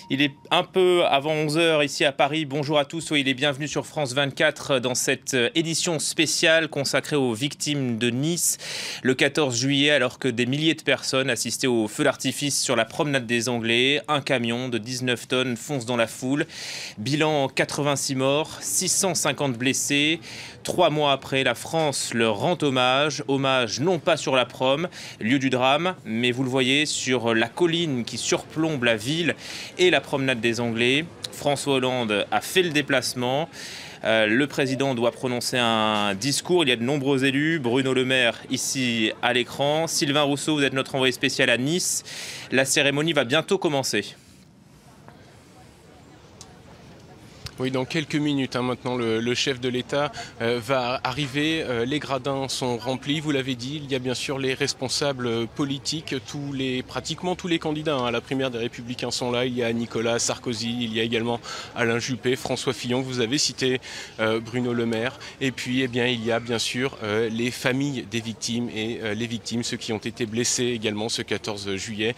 Il est un peu avant 11 h ici à Paris. Bonjour à tous, soyez les bienvenus sur France 24 dans cette édition spéciale consacrée aux victimes de Nice le 14 juillet, alors que des milliers de personnes assistaient au feu d'artifice sur la promenade des Anglais. Un camion de 19 tonnes fonce dans la foule. Bilan 86 morts, 650 blessés. 3 mois après, la France leur rend hommage. Hommage non pas sur la prom, lieu du drame, mais vous le voyez sur la colline qui surplombe la ville et la promenade des Anglais. François Hollande a fait le déplacement. Le président doit prononcer un discours. Il y a de nombreux élus. Bruno Le Maire ici à l'écran. Sylvain Rousseau, vous êtes notre envoyé spécial à Nice. La cérémonie va bientôt commencer. Oui, dans quelques minutes, maintenant, le chef de l'État va arriver. Les gradins sont remplis, vous l'avez dit. Il y a bien sûr les responsables politiques, pratiquement tous les candidats à la primaire des Républicains sont là. Il y a Nicolas Sarkozy, il y a également Alain Juppé, François Fillon, vous avez cité Bruno Le Maire. Et puis, eh bien, il y a bien sûr les familles des victimes et les victimes, ceux qui ont été blessés également ce 14 juillet,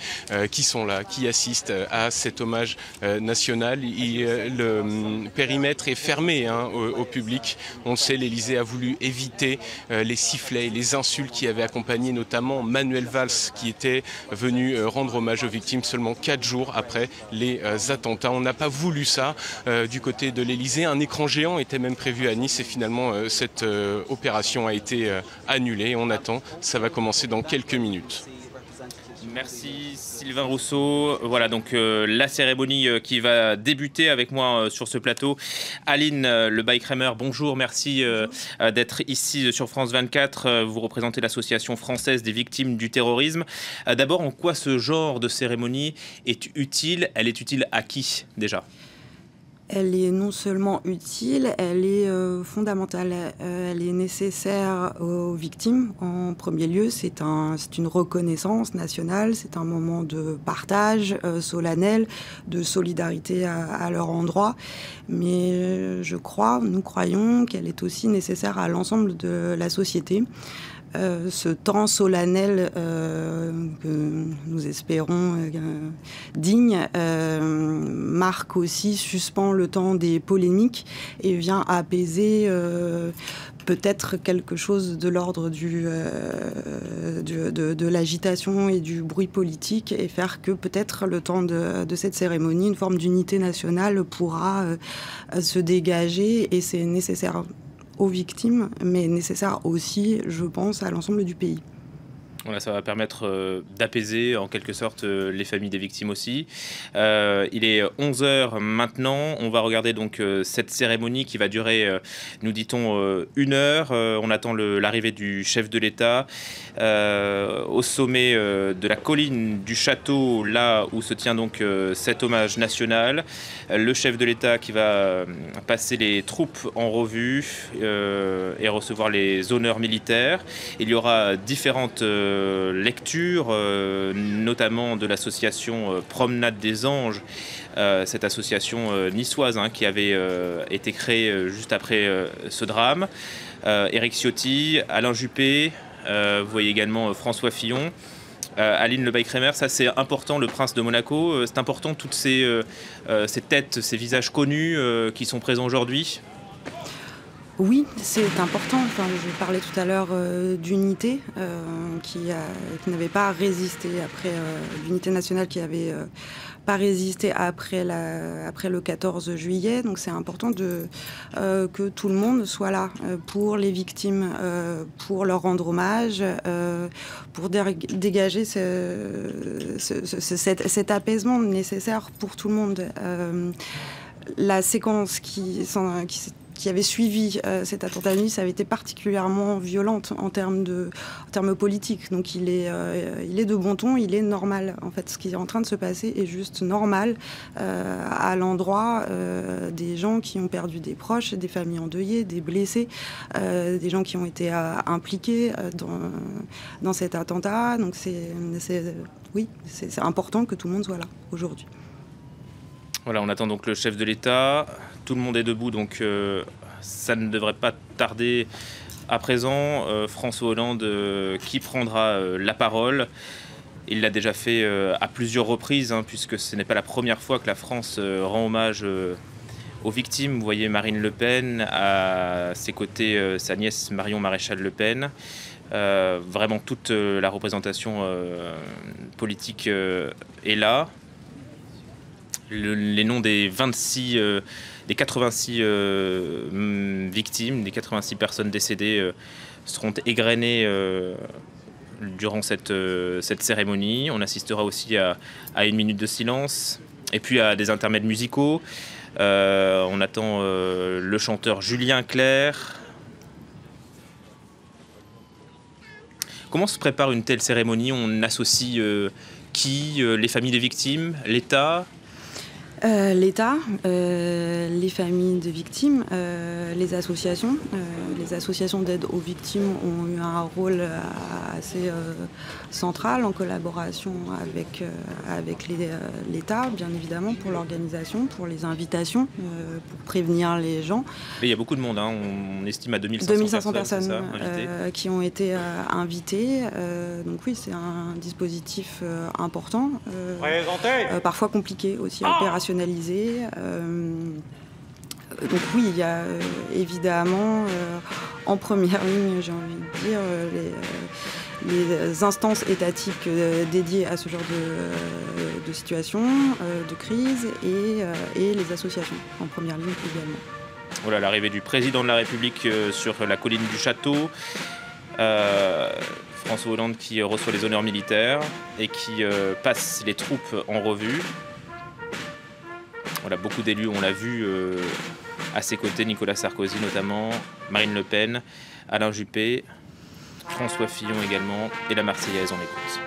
qui sont là, qui assistent à cet hommage national. Le périmètre est fermé au public. On le sait, l'Élysée a voulu éviter les sifflets et les insultes qui avaient accompagné notamment Manuel Valls, qui était venu rendre hommage aux victimes seulement 4 jours après les attentats. On n'a pas voulu ça du côté de l'Élysée. Un écran géant était même prévu à Nice et finalement cette opération a été annulée. On attend, ça va commencer dans quelques minutes. Merci Sylvain Rousseau. Voilà donc la cérémonie qui va débuter avec moi sur ce plateau. Aline Le Baïkramer, bonjour, merci d'être ici sur France 24. Vous représentez l'association française des victimes du terrorisme. D'abord, en quoi ce genre de cérémonie est utile? Elle est utile à qui déjà? Elle est non seulement utile, elle est fondamentale. Elle est nécessaire aux victimes. En premier lieu, c'est une reconnaissance nationale, c'est un moment de partage solennel, de solidarité à leur endroit. Mais nous croyons qu'elle est aussi nécessaire à l'ensemble de la société. Ce temps solennel que nous espérons digne marque aussi, suspend le temps des polémiques et vient apaiser peut-être quelque chose de l'ordre de l'agitation et du bruit politique et faire que peut-être le temps de cette cérémonie, une forme d'unité nationale pourra se dégager et c'est nécessaire aux victimes, mais nécessaire aussi, je pense, à l'ensemble du pays. Voilà, ça va permettre d'apaiser en quelque sorte les familles des victimes aussi. Il est 11 h maintenant. On va regarder donc cette cérémonie qui va durer, nous dit-on, 1 heure. On attend l'arrivée du chef de l'État au sommet de la colline du château, là où se tient donc cet hommage national. Le chef de l'État qui va passer les troupes en revue et recevoir les honneurs militaires. Il y aura différentes lecture, notamment de l'association Promenade des Anges, cette association niçoise qui avait été créée juste après ce drame. Éric Ciotti, Alain Juppé, vous voyez également François Fillon. Aline Le Baïkramer, ça c'est important, le prince de Monaco, c'est important toutes ces têtes, ces visages connus qui sont présents aujourd'hui. Oui, c'est important. Je parlais tout à l'heure d'unité qui n'avait pas résisté après l'unité nationale qui avait pas résisté après le 14 juillet. Donc c'est important que tout le monde soit là pour les victimes, pour leur rendre hommage, pour dégager cet apaisement nécessaire pour tout le monde. La séquence qui avait suivi cet attentat de Nice avait été particulièrement violente en termes politiques. Donc il est de bon ton, il est normal. En fait, ce qui est en train de se passer est juste normal à l'endroit des gens qui ont perdu des proches, des familles endeuillées, des blessés, des gens qui ont été impliqués dans cet attentat. Donc c'est important que tout le monde soit là aujourd'hui. Voilà, on attend donc le chef de l'État. Tout le monde est debout, donc ça ne devrait pas tarder à présent. François Hollande qui prendra la parole. Il l'a déjà fait à plusieurs reprises, hein, puisque ce n'est pas la première fois que la France rend hommage aux victimes. Vous voyez Marine Le Pen, à ses côtés sa nièce Marion Maréchal Le Pen. Vraiment toute la représentation politique est là. Les noms des 86 victimes, des 86 personnes décédées seront égrenées durant cette cérémonie. On assistera aussi à une minute de silence et puis à des intermèdes musicaux. On attend le chanteur Julien Clerc. Comment se prépare une telle cérémonie? On associe qui? Les familles des victimes? L'État? L'État, les familles de victimes, les associations. Les associations d'aide aux victimes ont eu un rôle assez central en collaboration avec l'État, bien évidemment, pour l'organisation, pour les invitations, pour prévenir les gens. Mais il y a beaucoup de monde, hein. On estime à 2500 personnes qui ont été invitées. Donc oui, c'est un dispositif important, parfois compliqué aussi à opérationnaliser. Donc oui, il y a évidemment en première ligne, j'ai envie de dire, les instances étatiques dédiées à ce genre de situation, de crise, et les associations en première ligne également. Voilà, l'arrivée du président de la République sur la colline du Château. François Hollande qui reçoit les honneurs militaires et qui passe les troupes en revue. Voilà, beaucoup d'élus, on l'a vu à ses côtés, Nicolas Sarkozy notamment, Marine Le Pen, Alain Juppé, François Fillon également, et la Marseillaise, on écoute.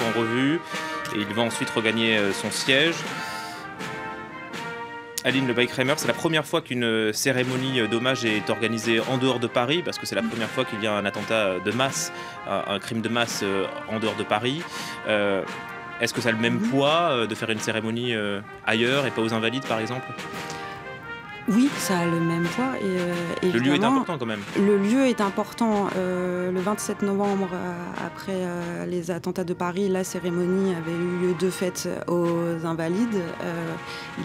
En revue et il va ensuite regagner son siège. Aline Lebay-Kramer, c'est la première fois qu'une cérémonie d'hommage est organisée en dehors de Paris, parce que c'est la première fois qu'il y a un attentat de masse, un crime de masse en dehors de Paris. Est-ce que ça a le même poids de faire une cérémonie ailleurs et pas aux Invalides par exemple? Oui, ça a le même poids. Et le lieu est important quand même. Le lieu est important. Le 27 novembre, après les attentats de Paris, la cérémonie avait eu lieu de fait aux Invalides.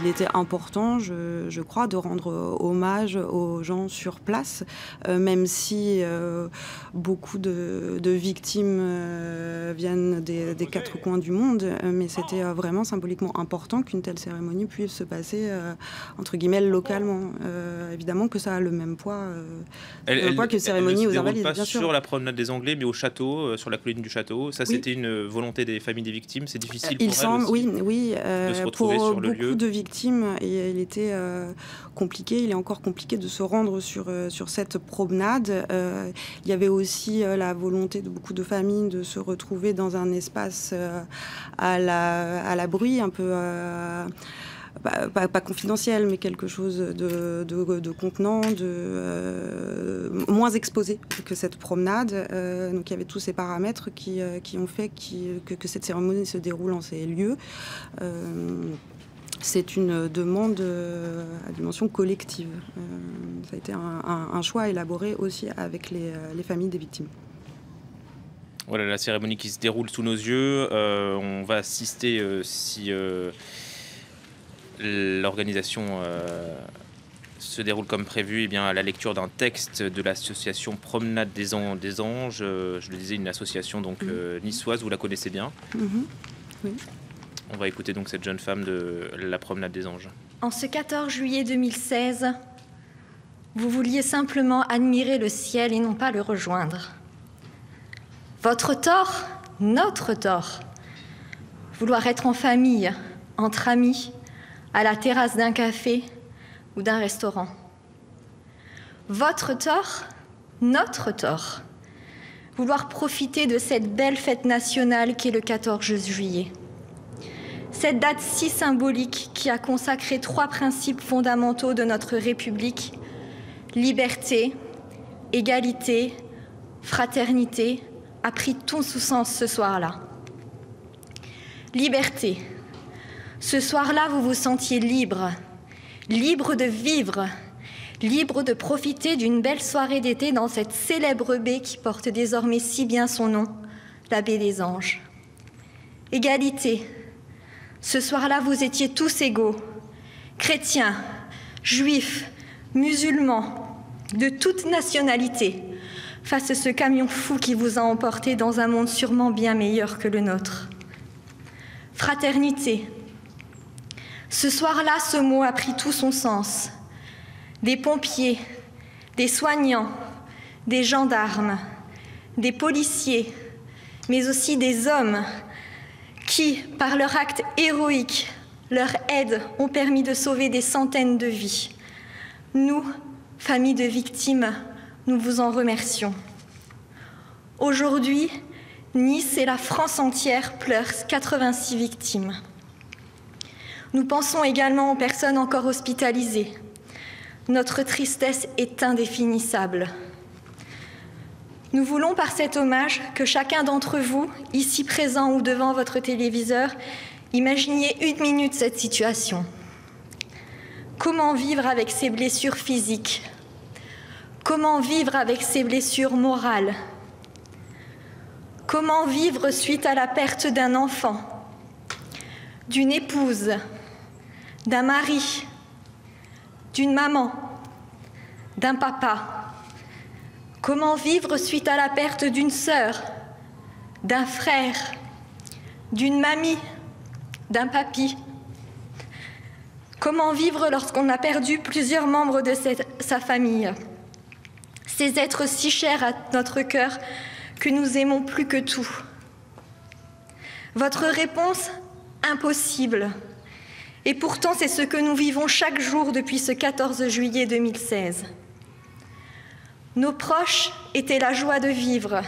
Il était important, je crois, de rendre hommage aux gens sur place, même si beaucoup de victimes viennent des quatre coins du monde. Mais c'était vraiment symboliquement important qu'une telle cérémonie puisse se passer, entre guillemets, localement. Évidemment que ça a le même poids, que cérémonie aux Invalides, pas bien sûr. Sur la promenade des Anglais, mais au château, sur la colline du Château. Ça, oui. C'était une volonté des familles des victimes. C'est difficile pour elles aussi de se retrouver sur le lieu. Pour beaucoup de victimes, et il était compliqué. Il est encore compliqué de se rendre sur cette promenade. Il y avait aussi la volonté de beaucoup de familles de se retrouver dans un espace à l'abri, un peu... Pas confidentiel, mais quelque chose de contenant, moins exposé que cette promenade. Donc il y avait tous ces paramètres qui ont fait que cette cérémonie se déroule en ces lieux. C'est une demande à dimension collective. Ça a été un choix élaboré aussi avec les familles des victimes. Voilà la cérémonie qui se déroule sous nos yeux. On va assister, si l'organisation se déroule comme prévu, eh bien, à la lecture d'un texte de l'association Promenade des Anges. Je le disais, une association donc niçoise, vous la connaissez bien. Oui. On va écouter donc cette jeune femme de la Promenade des Anges. En ce 14 juillet 2016, vous vouliez simplement admirer le ciel et non pas le rejoindre. Votre tort, notre tort. Vouloir être en famille, entre amis, à la terrasse d'un café ou d'un restaurant. Votre tort, notre tort. Vouloir profiter de cette belle fête nationale qu'est le 14 juillet. Cette date si symbolique qui a consacré 3 principes fondamentaux de notre République: liberté, égalité, fraternité, a pris tout son sens ce soir-là. Liberté. Ce soir-là, vous vous sentiez libre, libre de vivre, libre de profiter d'une belle soirée d'été dans cette célèbre baie qui porte désormais si bien son nom, la baie des Anges. Égalité. Ce soir-là, vous étiez tous égaux, chrétiens, juifs, musulmans, de toute nationalité, face à ce camion fou qui vous a emporté dans un monde sûrement bien meilleur que le nôtre. Fraternité. Ce soir-là, ce mot a pris tout son sens. Des pompiers, des soignants, des gendarmes, des policiers, mais aussi des hommes qui, par leur acte héroïque, leur aide, ont permis de sauver des centaines de vies. Nous, famille de victimes, nous vous en remercions. Aujourd'hui, Nice et la France entière pleurent 86 victimes. Nous pensons également aux personnes encore hospitalisées. Notre tristesse est indéfinissable. Nous voulons par cet hommage que chacun d'entre vous, ici présent ou devant votre téléviseur, imaginiez 1 minute cette situation. Comment vivre avec ces blessures physiques? Comment vivre avec ces blessures morales? Comment vivre suite à la perte d'un enfant, d'une épouse, d'un mari, d'une maman, d'un papa? Comment vivre suite à la perte d'une sœur, d'un frère, d'une mamie, d'un papy? Comment vivre lorsqu'on a perdu plusieurs membres de sa famille? Ces êtres si chers à notre cœur que nous aimons plus que tout. Votre réponse? Impossible. Et pourtant, c'est ce que nous vivons chaque jour depuis ce 14 juillet 2016. Nos proches étaient la joie de vivre.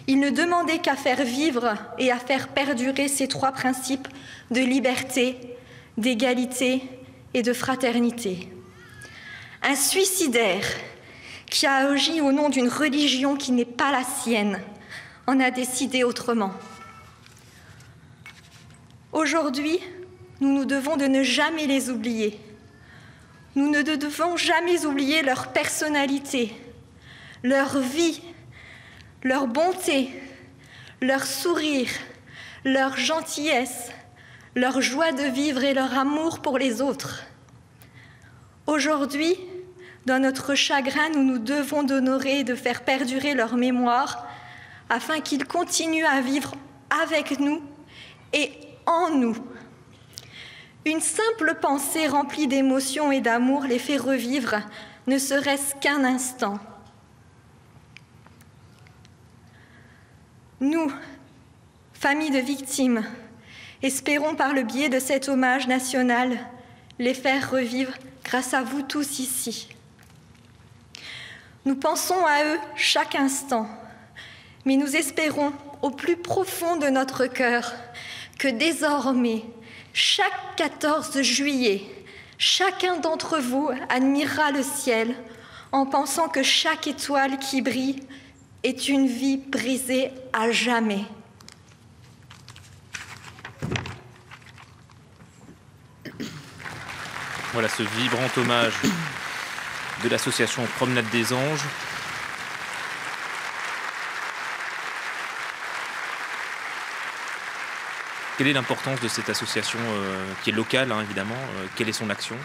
Ils ne demandaient qu'à faire vivre et à faire perdurer ces 3 principes de liberté, d'égalité et de fraternité. Un suicidaire qui a agi au nom d'une religion qui n'est pas la sienne en a décidé autrement. Aujourd'hui, nous nous devons de ne jamais les oublier. Nous ne devons jamais oublier leur personnalité, leur vie, leur bonté, leur sourire, leur gentillesse, leur joie de vivre et leur amour pour les autres. Aujourd'hui, dans notre chagrin, nous nous devons d'honorer et de faire perdurer leur mémoire afin qu'ils continuent à vivre avec nous et en nous. Une simple pensée remplie d'émotion et d'amour les fait revivre, ne serait-ce qu'un instant. Nous, famille de victimes, espérons par le biais de cet hommage national les faire revivre grâce à vous tous ici. Nous pensons à eux chaque instant, mais nous espérons au plus profond de notre cœur que désormais, chaque 14 juillet, chacun d'entre vous admirera le ciel en pensant que chaque étoile qui brille est une vie brisée à jamais. Voilà ce vibrant hommage de l'association Promenade des Anges. Quelle est l'importance de cette association qui est locale, hein, évidemment? Quelle est son action?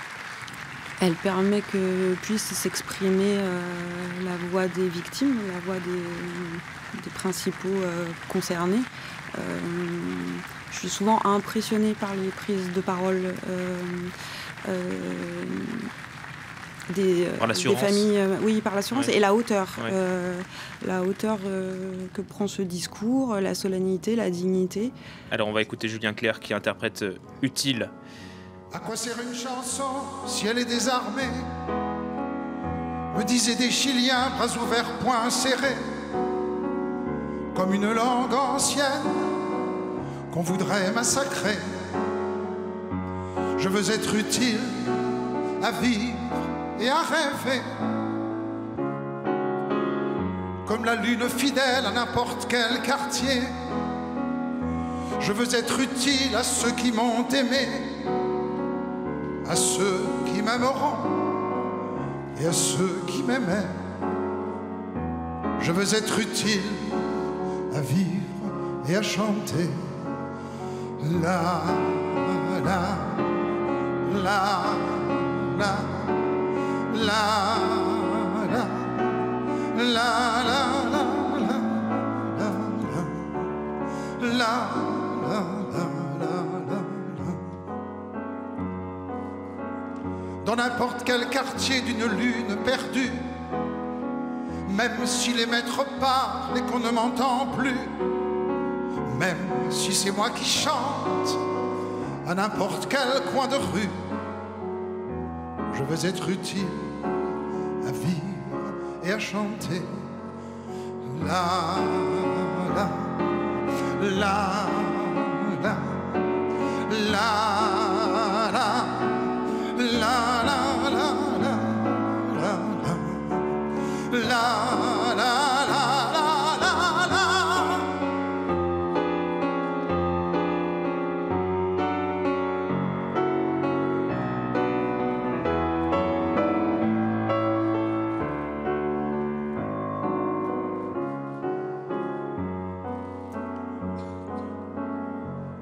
Elle permet que puisse s'exprimer la voix des victimes, la voix des principaux concernés. Je suis souvent impressionnée par les prises de parole des familles, oui, par l'assurance, ouais. Et la hauteur, que prend ce discours, la solennité, la dignité. Alors on va écouter Julien Clerc qui interprète Utile. À quoi sert une chanson si elle est désarmée? Me disaient des Chiliens, bras ouverts, poings serrés, comme une langue ancienne qu'on voudrait massacrer. Je veux être utile à vivre et à rêver, comme la lune fidèle à n'importe quel quartier. Je veux être utile à ceux qui m'ont aimé, à ceux qui m'aimeront et à ceux qui m'aimaient. Je veux être utile à vivre et à chanter. La, la, la, la, la, la, la, la, la, la, la. Dans n'importe quel quartier d'une lune perdue, même si les maîtres parlent et qu'on ne m'entend plus, même si c'est moi qui chante à n'importe quel coin de rue, je veux être utile à vivre et à chanter. La, la, la, la, la, la. La la la la la la la la la la.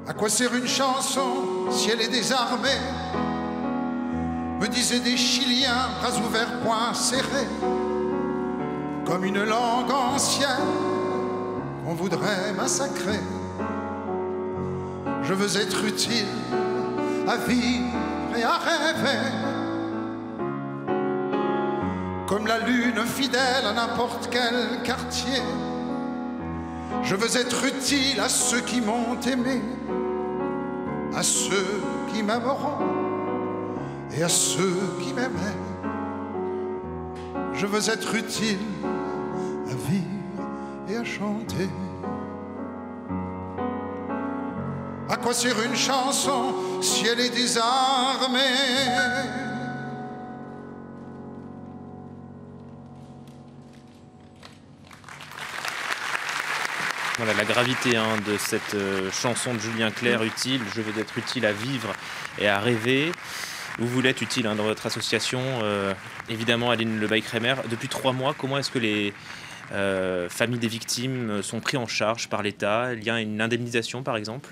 À quoi sert une chanson si elle est désarmée? Me disaient des Chiliens, bras ouverts, poings serrés, comme une langue ancienne qu'on voudrait massacrer. Je veux être utile à vivre et à rêver, comme la lune fidèle à n'importe quel quartier. Je veux être utile à ceux qui m'ont aimé, à ceux qui m'aimeront et à ceux qui m'aimaient. Je veux être utile à vivre et à chanter. À quoi sert une chanson si elle est désarmée? Voilà la gravité de cette chanson de Julien Clerc, Utile. Je veux être utile à vivre et à rêver. Vous voulez être utile dans votre association, évidemment, Aline Lebaille-Crémer. Depuis 3 mois, comment est-ce que les familles des victimes sont prises en charge par l'État? Il y a une indemnisation, par exemple?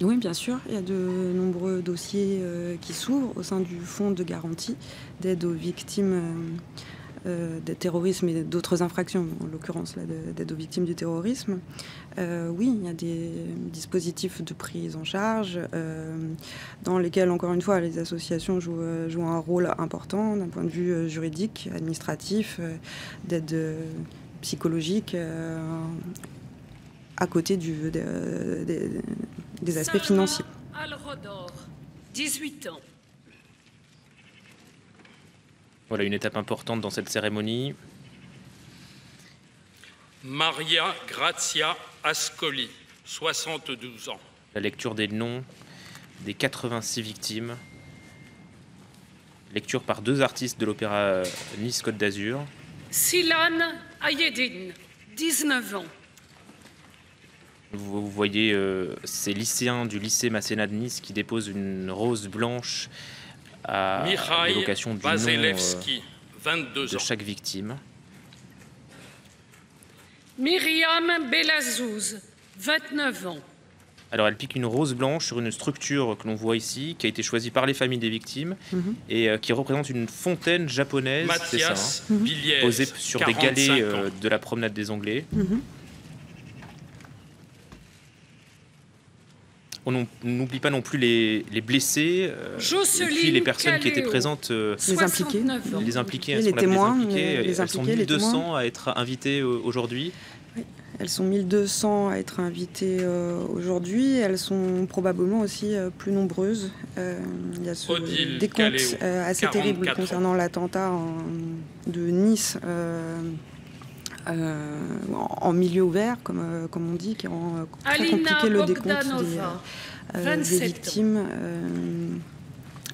Oui, bien sûr. Il y a de nombreux dossiers qui s'ouvrent au sein du fonds de garantie d'aide aux victimes de terrorisme et d'autres infractions, en l'occurrence d'aide aux victimes du terrorisme. Oui, il y a des dispositifs de prise en charge dans lesquels, encore une fois, les associations jouent un rôle important d'un point de vue juridique, administratif, d'aide psychologique, à côté des aspects financiers. Al-Rodor, 18 ans. Voilà une étape importante dans cette cérémonie. Maria Grazia Ascoli, 72 ans. La lecture des noms des 86 victimes. Lecture par 2 artistes de l'opéra Nice Côte d'Azur. Silan Ayedine, 19 ans. Vous voyez ces lycéens du lycée Masséna de Nice qui déposent une rose blanche à l'évocation du nom 22 de chaque victime. Myriam Belazouz, 29 ans. Alors elle pique une rose blanche sur une structure que l'on voit ici, qui a été choisie par les familles des victimes et qui représente une fontaine japonaise, c'est ça, posée sur des galets de la promenade des Anglais. On n'oublie pas non plus les blessés, et puis les personnes qui étaient présentes, les impliqués, les témoins, elles sont 1200 à être invitées aujourd'hui. Oui. Elles sont 1200 à être invitées aujourd'hui. Elles sont probablement aussi plus nombreuses. Il y a ce décompte assez terrible concernant l'attentat de Nice en milieu ouvert, comme on dit, qui rend très compliqué le décompte des victimes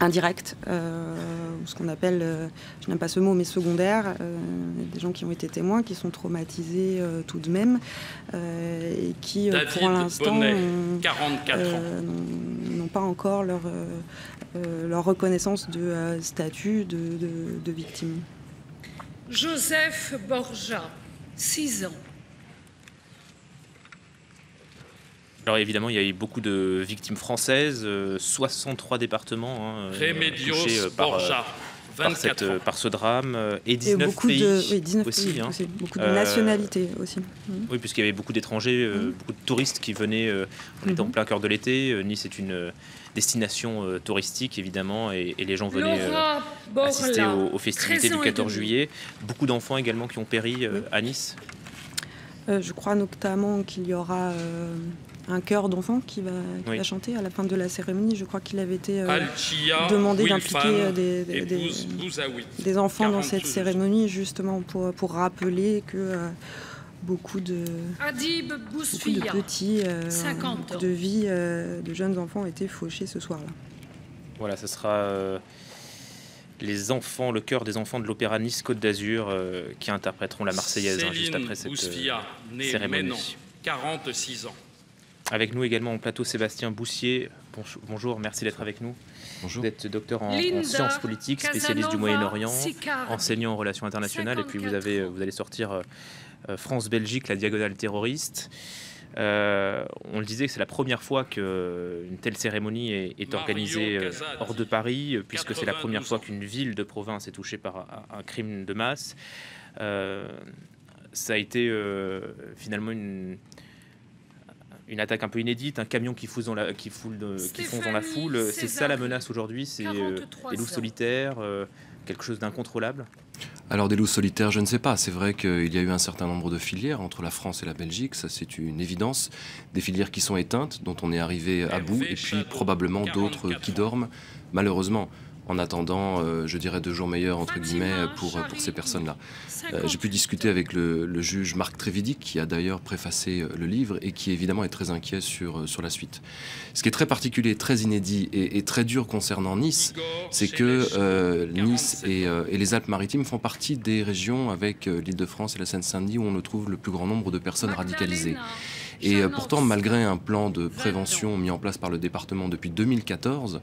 indirectes, ou ce qu'on appelle, je n'aime pas ce mot, mais secondaires, des gens qui ont été témoins, qui sont traumatisés tout de même, et qui, pour l'instant, n'ont pas encore leur reconnaissance de statut de victime. Joseph Borja, 6 ans. Alors évidemment, il y a eu beaucoup de victimes françaises, 63 départements touchés par ce drame, et 19 pays, 19 aussi. Pays aussi. Beaucoup de nationalités aussi. Oui, puisqu'il y avait beaucoup d'étrangers, beaucoup de touristes qui venaient, on était en plein cœur de l'été, Nice est une destination touristique évidemment, et les gens venaient assister aux festivités du 14 juillet. Beaucoup d'enfants également qui ont péri à Nice. Je crois notamment qu'il y aura un chœur d'enfants qui va chanter à la fin de la cérémonie. Je crois qu'il avait été demandé d'impliquer des enfants dans cette cérémonie, justement pour rappeler que beaucoup de petits, de vies de jeunes enfants ont été fauchés ce soir-là. Voilà, ce sera les enfants, le chœur des enfants de l'Opéra Nice Côte d'Azur qui interpréteront la Marseillaise juste après cette cérémonie. 46 ans. Avec nous également en plateau Sébastien Boussier. Bonjour, merci d'être avec nous. Bonjour. Vous êtes docteur en sciences politiques, spécialiste du Moyen-Orient, enseignant en relations internationales, et puis vous allez sortir France-Belgique, la diagonale terroriste. On le disait, c'est la première fois qu'une telle cérémonie est organisée hors de Paris, puisque c'est la première fois qu'une ville de province est touchée par un crime de masse. Ça a été finalement une attaque un peu inédite, un camion qui fonce dans la foule. C'est ça la menace aujourd'hui, c'est des loups solitaires, quelque chose d'incontrôlable. Alors des loups solitaires, je ne sais pas. C'est vrai qu'il y a eu un certain nombre de filières entre la France et la Belgique, ça c'est une évidence. Des filières qui sont éteintes, dont on est arrivé à bout, et puis probablement d'autres qui dorment, malheureusement, en attendant, je dirais, de jours meilleurs, entre guillemets, pour ces personnes-là. J'ai pu discuter avec le juge Marc Trévidic, qui a d'ailleurs préfacé le livre, et qui évidemment est très inquiet sur la suite. Ce qui est très particulier, très inédit et très dur concernant Nice, c'est que Nice et les Alpes-Maritimes font partie des régions avec l'Île-de-France et la Seine-Saint-Denis où on trouve le plus grand nombre de personnes radicalisées. Et pourtant, malgré un plan de prévention mis en place par le département depuis 2014,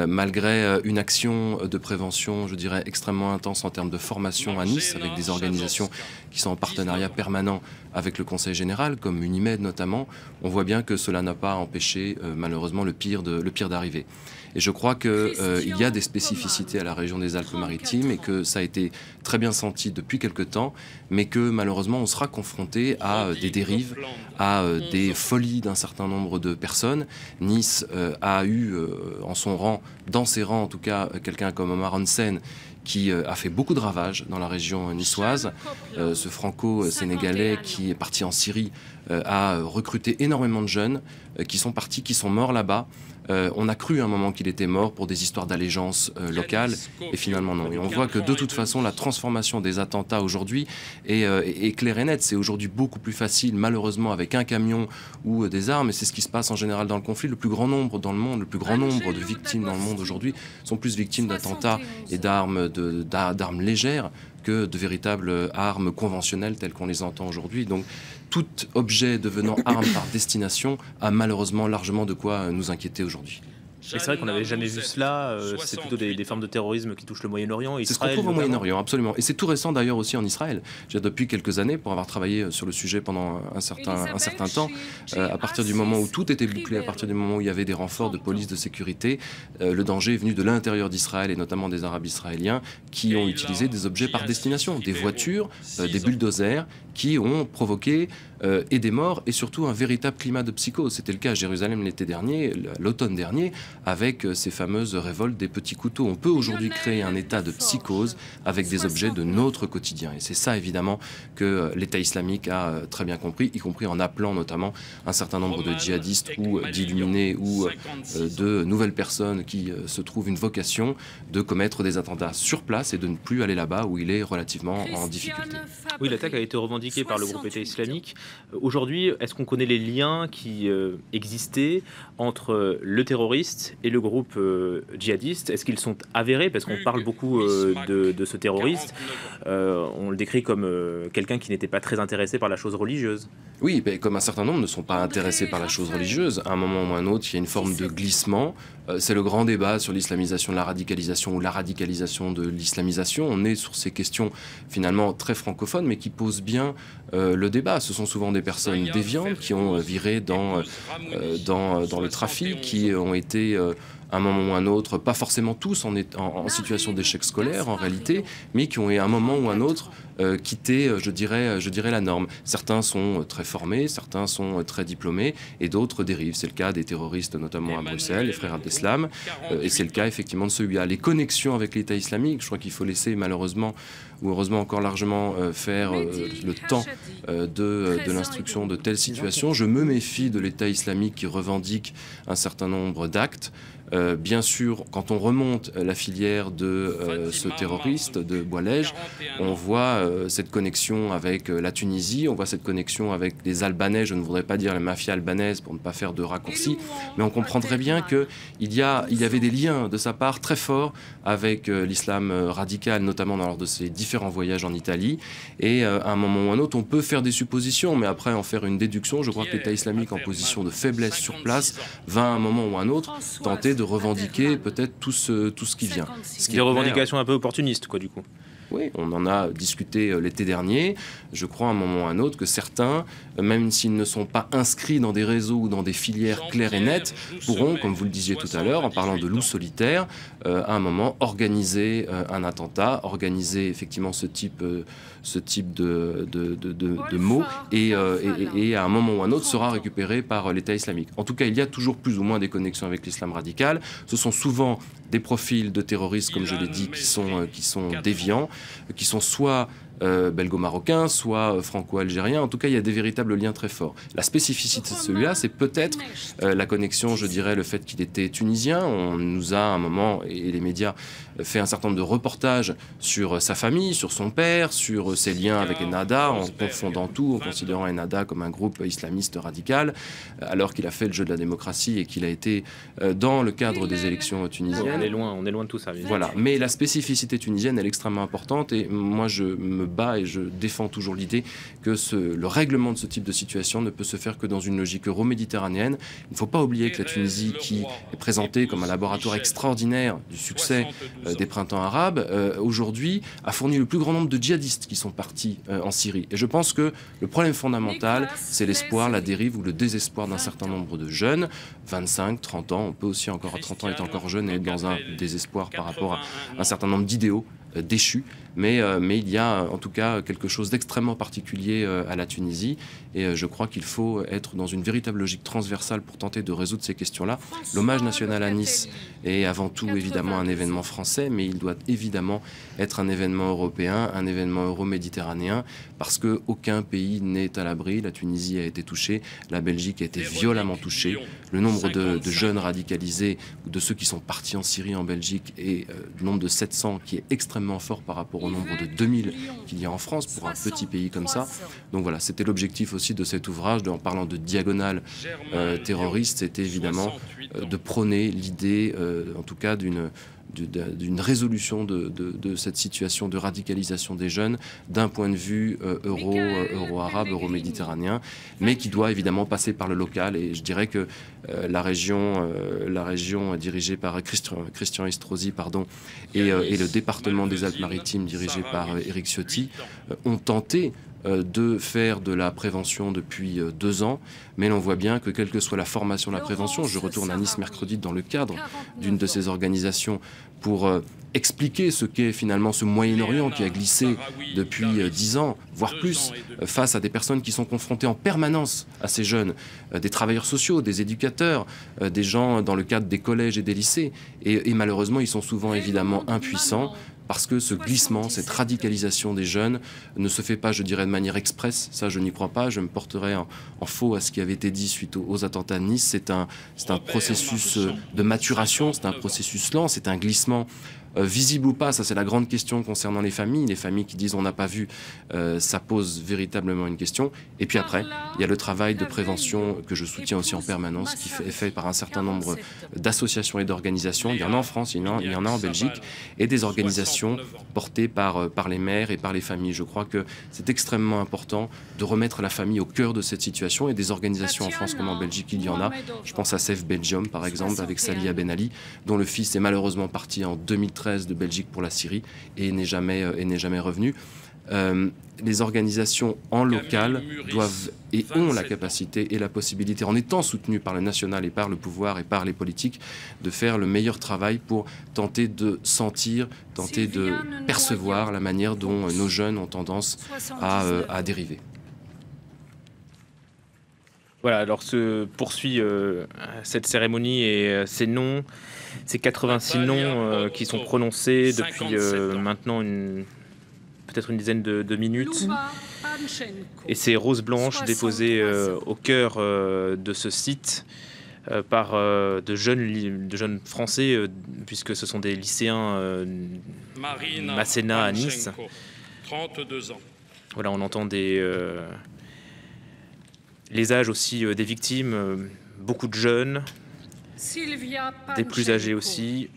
malgré une action de prévention, je dirais, extrêmement intense en termes de formation à Nice, avec des organisations qui sont en partenariat permanent avec le Conseil général, comme Unimed notamment, on voit bien que cela n'a pas empêché malheureusement le pire d'arriver. Et je crois qu'il y a des spécificités à la région des Alpes-Maritimes et que ça a été très bien senti depuis quelque temps, mais que malheureusement on sera confronté à des dérives, à des folies d'un certain nombre de personnes. Nice a eu en son rang, dans ses rangs en tout cas, quelqu'un comme Omar Hansen, qui a fait beaucoup de ravages dans la région niçoise. Ce franco-sénégalais qui est parti en Syrie a recruté énormément de jeunes qui sont partis, qui sont morts là-bas. On a cru à un moment qu'il était mort pour des histoires d'allégeance locale, et finalement non. Et on voit que de toute façon, la transformation des attentats aujourd'hui est claire et nette. C'est aujourd'hui beaucoup plus facile, malheureusement, avec un camion ou des armes, et c'est ce qui se passe en général dans le conflit. Le plus grand nombre dans le monde, le plus grand nombre de victimes dans le monde aujourd'hui sont plus victimes d'attentats et d'armes légères que de véritables armes conventionnelles telles qu'on les entend aujourd'hui. Donc tout objet devenant arme par destination a malheureusement largement de quoi nous inquiéter aujourd'hui. Mais c'est vrai qu'on n'avait jamais vu cela, c'est plutôt des formes de terrorisme qui touchent le Moyen-Orient et Israël. C'est ce qu'on trouve au Moyen-Orient, absolument. Et c'est tout récent d'ailleurs aussi en Israël. Depuis quelques années, pour avoir travaillé sur le sujet pendant un certain temps, à partir du moment où tout était bouclé, à partir du moment où il y avait des renforts de police de sécurité, le danger est venu de l'intérieur d'Israël et notamment des Arabes israéliens qui ont utilisé des objets par destination, des voitures, des bulldozers qui ont provoqué et des morts et surtout un véritable climat de psychose. C'était le cas à Jérusalem l'été dernier, l'automne dernier, avec ces fameuses révoltes des petits couteaux. On peut aujourd'hui créer un état de psychose avec des objets de notre quotidien. Et c'est ça, évidemment, que l'État islamique a très bien compris, y compris en appelant notamment un certain nombre de djihadistes ou d'illuminés ou de nouvelles personnes qui se trouvent une vocation de commettre des attentats sur place et de ne plus aller là-bas où il est relativement en difficulté. Oui, l'attaque a été revendiquée par le groupe État islamique. Aujourd'hui, est-ce qu'on connaît les liens qui existaient entre le terroriste et le groupe djihadiste? Est-ce qu'ils sont avérés? Parce qu'on parle beaucoup de ce terroriste. On le décrit comme quelqu'un qui n'était pas très intéressé par la chose religieuse. Oui, comme un certain nombre ne sont pas intéressés par la chose religieuse. À un moment ou à un autre, il y a une forme de glissement. C'est le grand débat sur l'islamisation de la radicalisation ou la radicalisation de l'islamisation. On est sur ces questions finalement très francophones, mais qui posent bien le débat. Ce sont souvent des personnes déviantes qui ont viré dans le trafic, qui ont été à un moment ou un autre, pas forcément tous en situation d'échec scolaire en réalité, mais qui ont à un moment ou un autre quitté, je dirais la norme. Certains sont très formés, certains sont très diplômés, et d'autres dérivent. C'est le cas des terroristes, notamment à Bruxelles, les frères Abdeslam, et c'est le cas effectivement de celui-là. Les connexions avec l'État islamique, je crois qu'il faut laisser malheureusement ou heureusement encore largement faire le temps de l'instruction de telles situations. Je me méfie de l'État islamique qui revendique un certain nombre d'actes. Bien sûr, quand on remonte la filière de ce terroriste de Boilège, on voit cette connexion avec la Tunisie, on voit cette connexion avec les Albanais, je ne voudrais pas dire la mafia albanaise pour ne pas faire de raccourcis, mais on comprendrait bien qu'il y avait des liens de sa part très forts avec l'islam radical, notamment lors de ses différents voyages en Italie, et à un moment ou un autre, on peut faire des suppositions, mais après en faire une déduction. Je crois que l'État islamique en position de faiblesse sur place va à un moment ou un autre tenter de revendiquer peut-être tout ce qui vient. Des revendications un peu opportunistes, quoi, du coup. Oui, on en a discuté l'été dernier. Je crois à un moment ou à un autre que certains, même s'ils ne sont pas inscrits dans des réseaux ou dans des filières claires et nettes, pourront, comme vous le disiez tout à l'heure, en parlant de loups solitaires, à un moment organiser un attentat, organiser effectivement ce type de mots, et à un moment ou à un autre sera récupéré par l'État islamique. En tout cas, il y a toujours plus ou moins des connexions avec l'islam radical. Ce sont souvent des profils de terroristes, comme je l'ai dit, qui sont déviants, qui sont soit belgo-marocains, soit franco-algériens. En tout cas, il y a des véritables liens très forts. La spécificité de celui-là, c'est peut-être la connexion, je dirais, le fait qu'il était tunisien. On nous a, à un moment, et les médias, fait un certain nombre de reportages sur sa famille, sur son père, sur ses liens avec Ennahda, en confondant tout, en considérant Ennahda comme un groupe islamiste radical, alors qu'il a fait le jeu de la démocratie et qu'il a été dans le cadre des élections tunisiennes. On est loin de tout ça. Voilà. Mais la spécificité tunisienne, elle est extrêmement importante, et moi, je me bats et je défends toujours l'idée que le règlement de ce type de situation ne peut se faire que dans une logique euro-méditerranéenne. Il ne faut pas oublier que la Tunisie, qui est présentée comme un laboratoire extraordinaire du succès des printemps arabes, aujourd'hui a fourni le plus grand nombre de djihadistes qui sont partis en Syrie. Et je pense que le problème fondamental, c'est l'espoir, la dérive ou le désespoir d'un certain nombre de jeunes, 25, 30 ans, on peut aussi encore à 30 ans être encore jeune et être dans un désespoir par rapport à un certain nombre d'idéaux déchus, mais il y a en tout cas quelque chose d'extrêmement particulier à la Tunisie, et je crois qu'il faut être dans une véritable logique transversale pour tenter de résoudre ces questions-là. L'hommage national à Nice est avant tout évidemment un événement français, mais il doit évidemment être un événement européen, un événement euro-méditerranéen, parce qu'aucun pays n'est à l'abri. La Tunisie a été touchée, la Belgique a été violemment touchée, le nombre de jeunes radicalisés ou de ceux qui sont partis en Syrie, en Belgique, et le nombre de 700 qui est extrêmement fort par rapport au nombre de 2000 qu'il y a en France pour un petit pays comme ça. Donc voilà, c'était l'objectif aussi de cet ouvrage, en parlant de diagonale terroriste, c'était évidemment de prôner l'idée, en tout cas, d'une d'une résolution de cette situation de radicalisation des jeunes d'un point de vue euro-arabe, euro-méditerranéen, mais qui doit évidemment passer par le local. Et je dirais que la région dirigée par Christian Estrosi et le département des Alpes-Maritimes dirigé par Éric Ciotti ont tenté de faire de la prévention depuis 2 ans, mais l'on voit bien que quelle que soit la formation de la prévention, je retourne à Nice mercredi dans le cadre d'une de ces organisations pour expliquer ce qu'est finalement ce Moyen-Orient qui a glissé depuis 10 ans, voire plus, face à des personnes qui sont confrontées en permanence à ces jeunes, des travailleurs sociaux, des éducateurs, des gens dans le cadre des collèges et des lycées, et malheureusement ils sont souvent évidemment impuissants, parce que ce glissement, cette radicalisation des jeunes ne se fait pas, je dirais, de manière express. Ça, je n'y crois pas. Je me porterai en faux à ce qui avait été dit suite aux attentats de Nice. C'est un processus de maturation, c'est un processus lent, c'est un glissement visible ou pas. Ça, c'est la grande question concernant les familles. Les familles qui disent on n'a pas vu, ça pose véritablement une question. Et puis après, il y a le travail de prévention que je soutiens aussi en permanence, qui est fait par un certain nombre d'associations et d'organisations. Il y en a en France, il y en a en Belgique, et des organisations portées par les maires et par les familles. Je crois que c'est extrêmement important de remettre la famille au cœur de cette situation, et des organisations en France comme en Belgique, il y en a. Je pense à Safe Belgium, par exemple, avec Salia Ben Ali, dont le fils est malheureusement parti en 2013 de Belgique pour la Syrie et n'est jamais revenu. Les organisations en local doivent et ont la capacité et la possibilité, en étant soutenues par le national et par le pouvoir et par les politiques, de faire le meilleur travail pour tenter de sentir, tenter de percevoir la manière dont nos jeunes ont tendance à dériver. Voilà, alors se poursuit cette cérémonie et ces noms, ces 86 noms qui sont prononcés depuis maintenant peut-être une dizaine de minutes. Et ces roses blanches déposées au cœur de ce site par de jeunes Français, puisque ce sont des lycéens Masséna à Nice. 32 ans. Voilà, on entend les âges aussi des victimes, beaucoup de jeunes, des plus âgés aussi,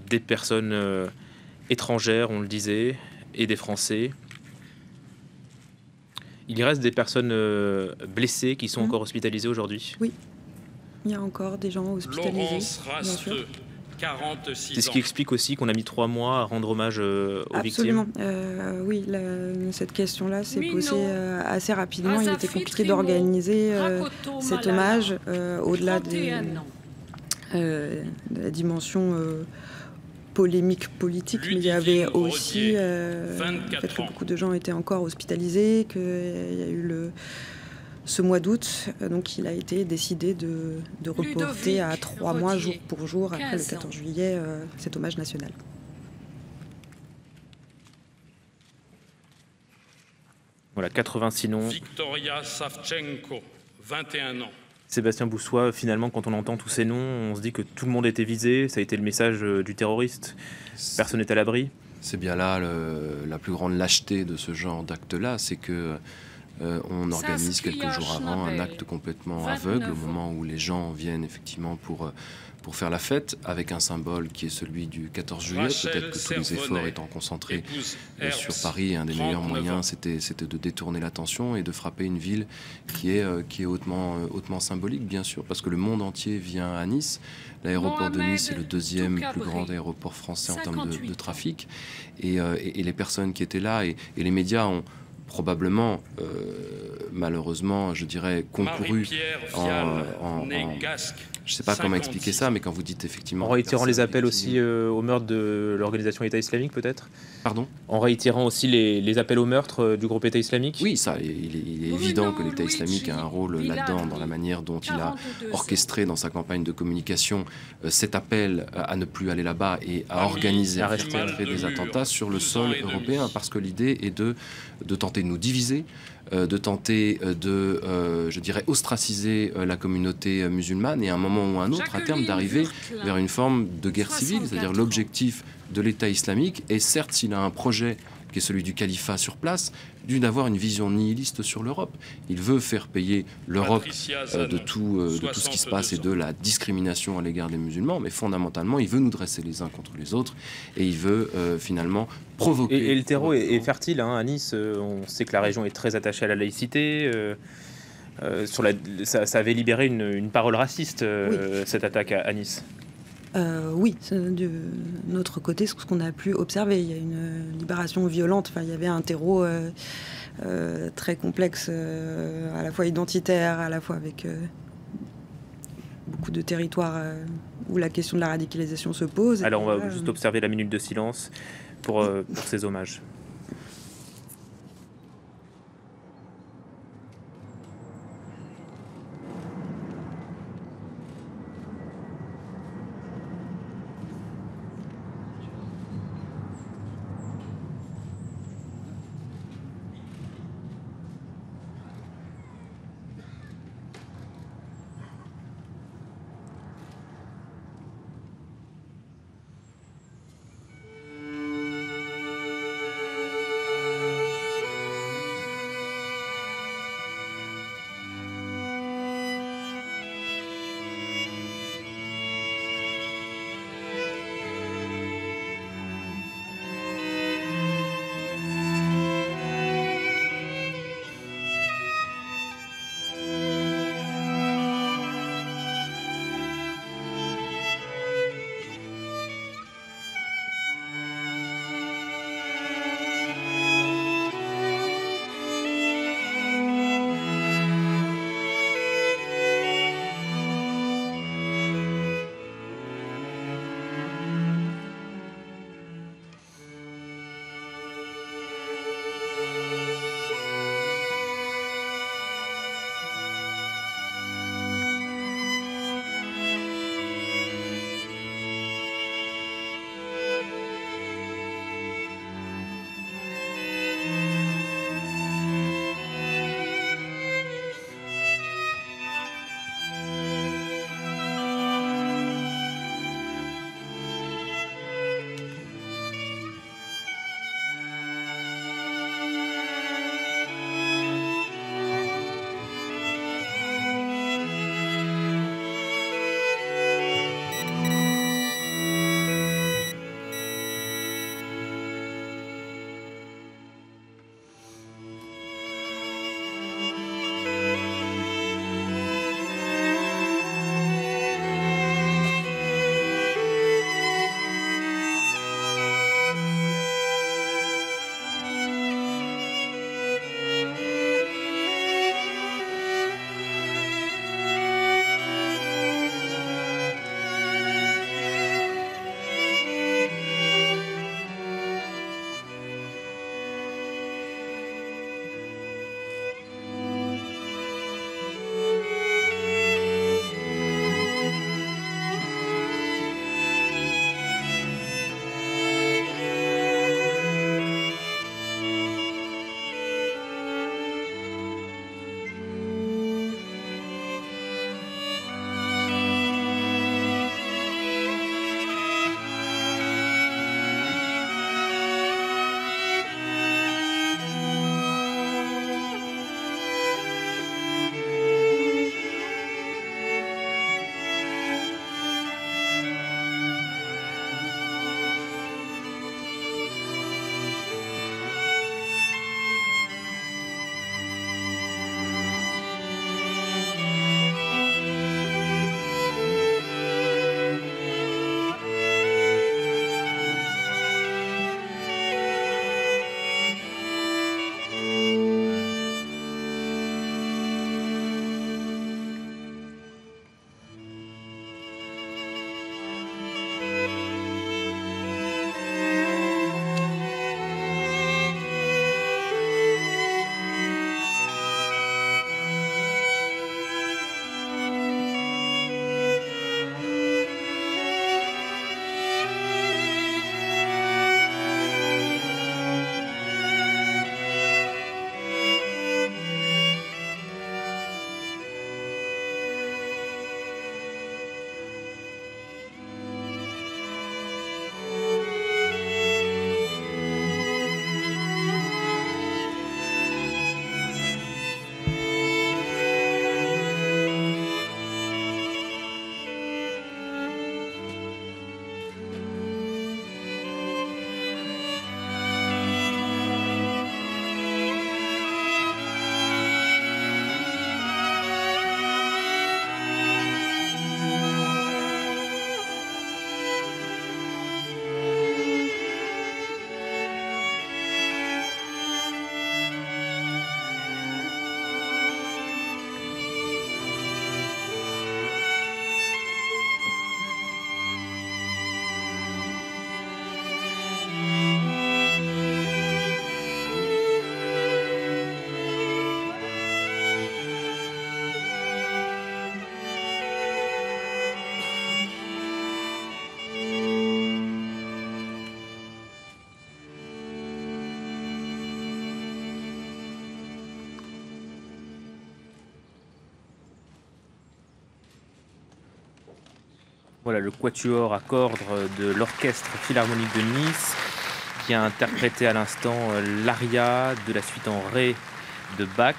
des personnes étrangères, on le disait, et des Français. Il y reste des personnes blessées qui sont encore hospitalisées aujourd'hui. Oui, il y a encore des gens hospitalisés, bien sûr. 46 C'est ce qui explique aussi qu'on a mis 3 mois à rendre hommage aux victimes. Oui, cette question-là s'est posée assez rapidement. Il était compliqué d'organiser cet hommage au-delà de la dimension polémique politique, mais il y avait aussi le fait que beaucoup de gens étaient encore hospitalisés, qu'il y a eu ce mois d'août, donc il a été décidé de reporter à 3 mois, jour pour jour, après le 14 juillet, cet hommage national. Voilà, 86 noms. Victoria Savchenko, 21 ans. Sébastien Boussois, finalement, quand on entend tous ces noms, on se dit que tout le monde était visé, ça a été le message du terroriste, personne n'est à l'abri. C'est bien là la plus grande lâcheté de ce genre d'acte-là, c'est que on organise quelques jours avant un acte complètement aveugle, au moment où les gens viennent effectivement pour faire la fête, avec un symbole qui est celui du 14 juillet. Peut-être que tous les efforts étant concentrés sur Paris, un des meilleurs moyens, c'était de détourner l'attention et de frapper une ville qui est hautement symbolique, bien sûr, parce que le monde entier vient à Nice. L'aéroport de Nice est le 2e plus grand aéroport français en termes de trafic. Et les personnes qui étaient là, et les médias ont probablement, malheureusement, je dirais, concouru je ne sais pas comment expliquer ça, mais quand vous dites effectivement... En réitérant les appels aussi au meurtre de l'organisation État islamique, peut-être ? Pardon ? En réitérant aussi les appels au meurtre du groupe État islamique ? Oui, ça, il est évident que l'État islamique a un rôle là-dedans, dans la manière dont il a orchestré dans sa campagne de communication cet appel à ne plus aller là-bas et à organiser, à faire des attentats sur le sol européen, parce que l'idée est de tenter de nous diviser, de tenter je dirais, ostraciser la communauté musulmane, et à un moment ou à un autre, à terme, d'arriver vers une forme de guerre civile. C'est-à-dire l'objectif de l'État islamique, et certes, s'il a un projet qui est celui du califat sur place, d'avoir une vision nihiliste sur l'Europe. Il veut faire payer l'Europe de tout ce qui se passe et de la discrimination à l'égard des musulmans, mais fondamentalement, il veut nous dresser les uns contre les autres et il veut finalement provoquer... Et le terreau est fertile, hein, à Nice. On sait que la région est très attachée à la laïcité. Ça avait libéré une parole raciste, cette attaque à Nice. Oui, de notre côté, ce qu'on a pu observer, il y a une libération violente. Enfin, il y avait un terreau très complexe, à la fois identitaire, à la fois avec beaucoup de territoires où la question de la radicalisation se pose. Alors, on va juste observer la minute de silence pour ces hommages. Voilà le quatuor à cordes de l'Orchestre Philharmonique de Nice qui a interprété à l'instant l'aria de la suite en ré de Bach.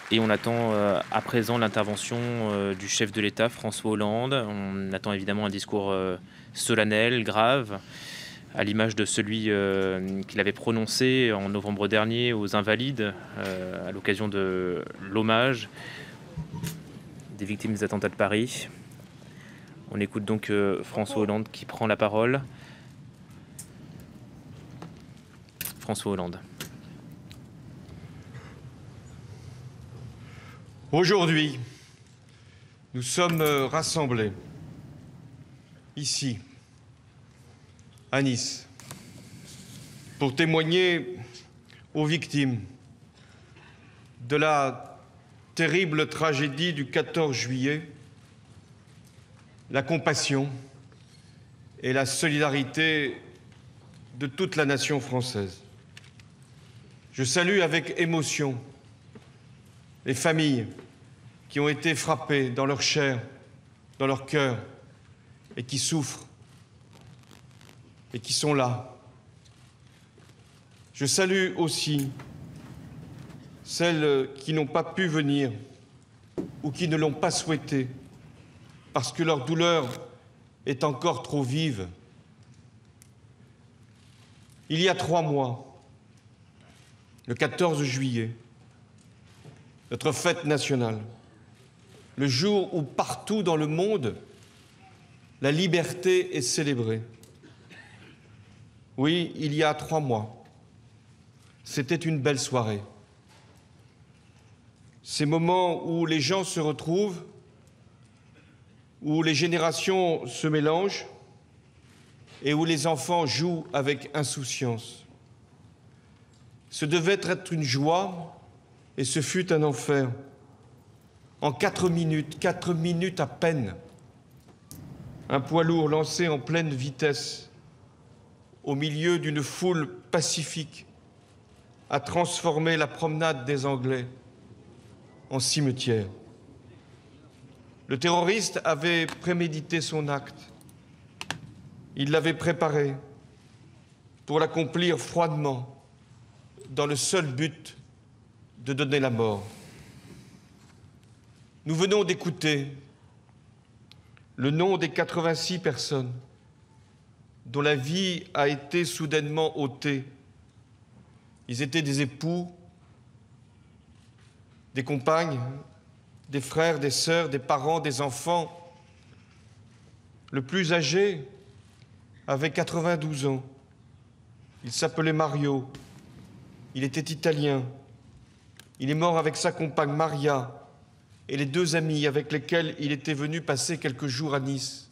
Et on attend à présent l'intervention du chef de l'État, François Hollande. On attend évidemment un discours solennel, grave, à l'image de celui qu'il avait prononcé en novembre dernier aux Invalides, à l'occasion de l'hommage des victimes des attentats de Paris. On écoute donc François Hollande qui prend la parole. François Hollande. Aujourd'hui, nous sommes rassemblés ici, à Nice, pour témoigner aux victimes de la terrible tragédie du 14 juillet, la compassion et la solidarité de toute la nation française. Je salue avec émotion les familles qui ont été frappées dans leur chair, dans leur cœur, et qui souffrent, et qui sont là. Je salue aussi celles qui n'ont pas pu venir ou qui ne l'ont pas souhaité, parce que leur douleur est encore trop vive. Il y a 3 mois, le 14 juillet, notre fête nationale, le jour où partout dans le monde, la liberté est célébrée. Oui, il y a 3 mois, c'était une belle soirée. Ces moments où les gens se retrouvent, où les générations se mélangent et où les enfants jouent avec insouciance. Ce devait être une joie et ce fut un enfer. En 4 minutes à peine, un poids lourd lancé en pleine vitesse au milieu d'une foule pacifique a transformé la promenade des Anglais en cimetière. Le terroriste avait prémédité son acte. Il l'avait préparé pour l'accomplir froidement dans le seul but de donner la mort. Nous venons d'écouter le nom des 86 personnes dont la vie a été soudainement ôtée. Ils étaient des époux, des compagnes, des frères, des sœurs, des parents, des enfants. Le plus âgé avait 92 ans. Il s'appelait Mario. Il était italien. Il est mort avec sa compagne Maria et les 2 amis avec lesquels il était venu passer quelques jours à Nice.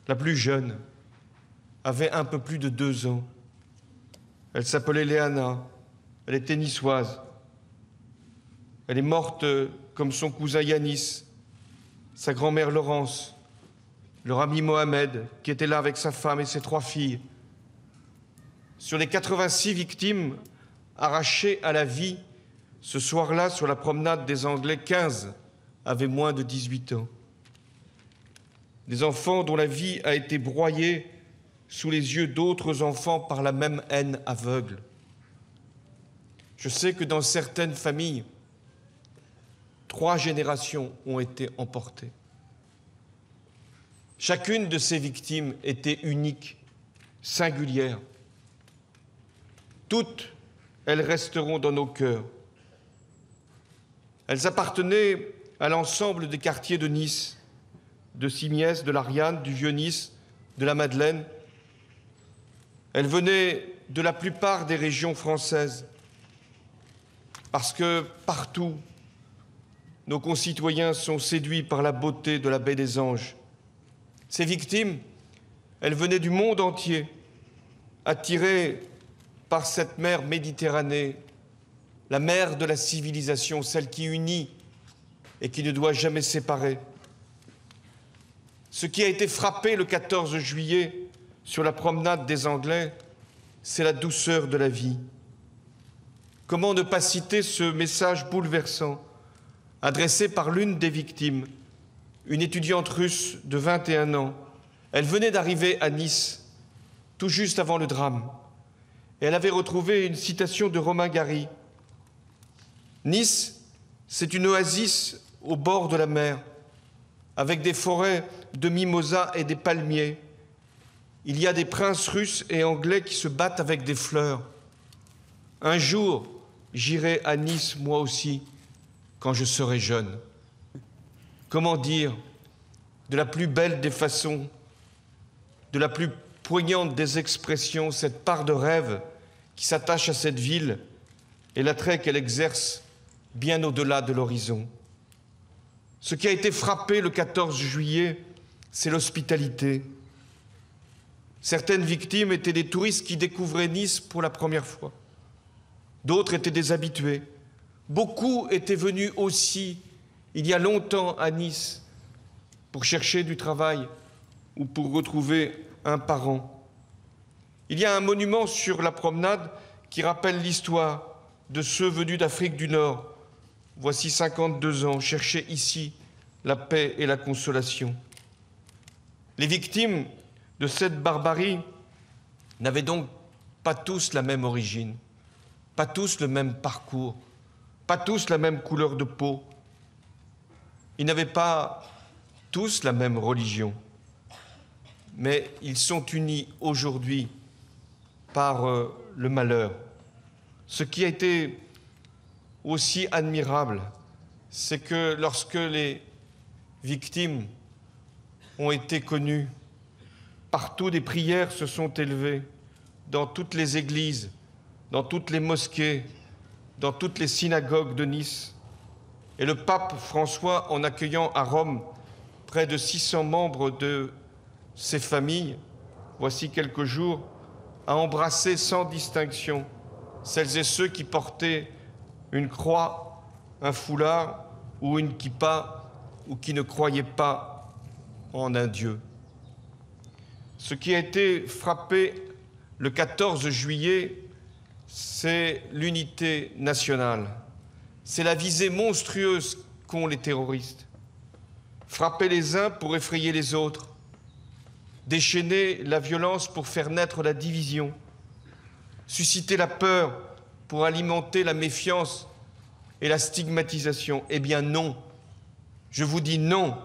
La plus jeune avait un peu plus de 2 ans. Elle s'appelait Léana. Elle était niçoise. Elle est morte comme son cousin Yanis, sa grand-mère Laurence, leur ami Mohamed, qui était là avec sa femme et ses 3 filles. Sur les 86 victimes arrachées à la vie, ce soir-là, sur la promenade des Anglais, 15 avaient moins de 18 ans. Des enfants dont la vie a été broyée sous les yeux d'autres enfants par la même haine aveugle. Je sais que dans certaines familles, 3 générations ont été emportées. Chacune de ces victimes était unique, singulière. Toutes, elles resteront dans nos cœurs. Elles appartenaient à l'ensemble des quartiers de Nice, de Simiès, de l'Ariane, du Vieux-Nice, de la Madeleine. Elles venaient de la plupart des régions françaises, parce que partout, nos concitoyens sont séduits par la beauté de la baie des Anges. Ces victimes, elles venaient du monde entier, attirées par cette mer Méditerranée, la mer de la civilisation, celle qui unit et qui ne doit jamais séparer. Ce qui a été frappé le 14 juillet sur la promenade des Anglais, c'est la douceur de la vie. Comment ne pas citer ce message bouleversant adressé par l'une des victimes une étudiante russe de 21 ans. Elle venait d'arriver à Nice, tout juste avant le drame, et elle avait retrouvé une citation de Romain Gary. « Nice, c'est une oasis au bord de la mer, avec des forêts de mimosas et des palmiers. Il y a des princes russes et anglais qui se battent avec des fleurs. Un jour, j'irai à Nice, moi aussi, quand je serai jeune. » Comment dire, de la plus belle des façons, de la plus poignante des expressions, cette part de rêve qui s'attache à cette ville et l'attrait qu'elle exerce bien au-delà de l'horizon. Ce qui a été frappé le 14 juillet, c'est l'hospitalité. Certaines victimes étaient des touristes qui découvraient Nice pour la première fois. D'autres étaient des habitués. Beaucoup étaient venus aussi, il y a longtemps, à Nice pour chercher du travail ou pour retrouver un parent. Il y a un monument sur la promenade qui rappelle l'histoire de ceux venus d'Afrique du Nord, voici 52 ans, chercher ici la paix et la consolation. Les victimes de cette barbarie n'avaient donc pas tous la même origine, pas tous le même parcours, pas tous la même couleur de peau. Ils n'avaient pas tous la même religion, mais ils sont unis aujourd'hui par le malheur. Ce qui a été aussi admirable, c'est que lorsque les victimes ont été connues, partout des prières se sont élevées, dans toutes les églises, dans toutes les mosquées, dans toutes les synagogues de Nice. Et le pape François, en accueillant à Rome près de 600 membres de ses familles, voici quelques jours, a embrassé sans distinction celles et ceux qui portaient une croix, un foulard ou une kippa ou qui ne croyaient pas en un Dieu. Ce qui a été frappé le 14 juillet, c'est l'unité nationale. C'est la visée monstrueuse qu'ont les terroristes. Frapper les uns pour effrayer les autres, déchaîner la violence pour faire naître la division, susciter la peur pour alimenter la méfiance et la stigmatisation. Eh bien non, je vous dis non,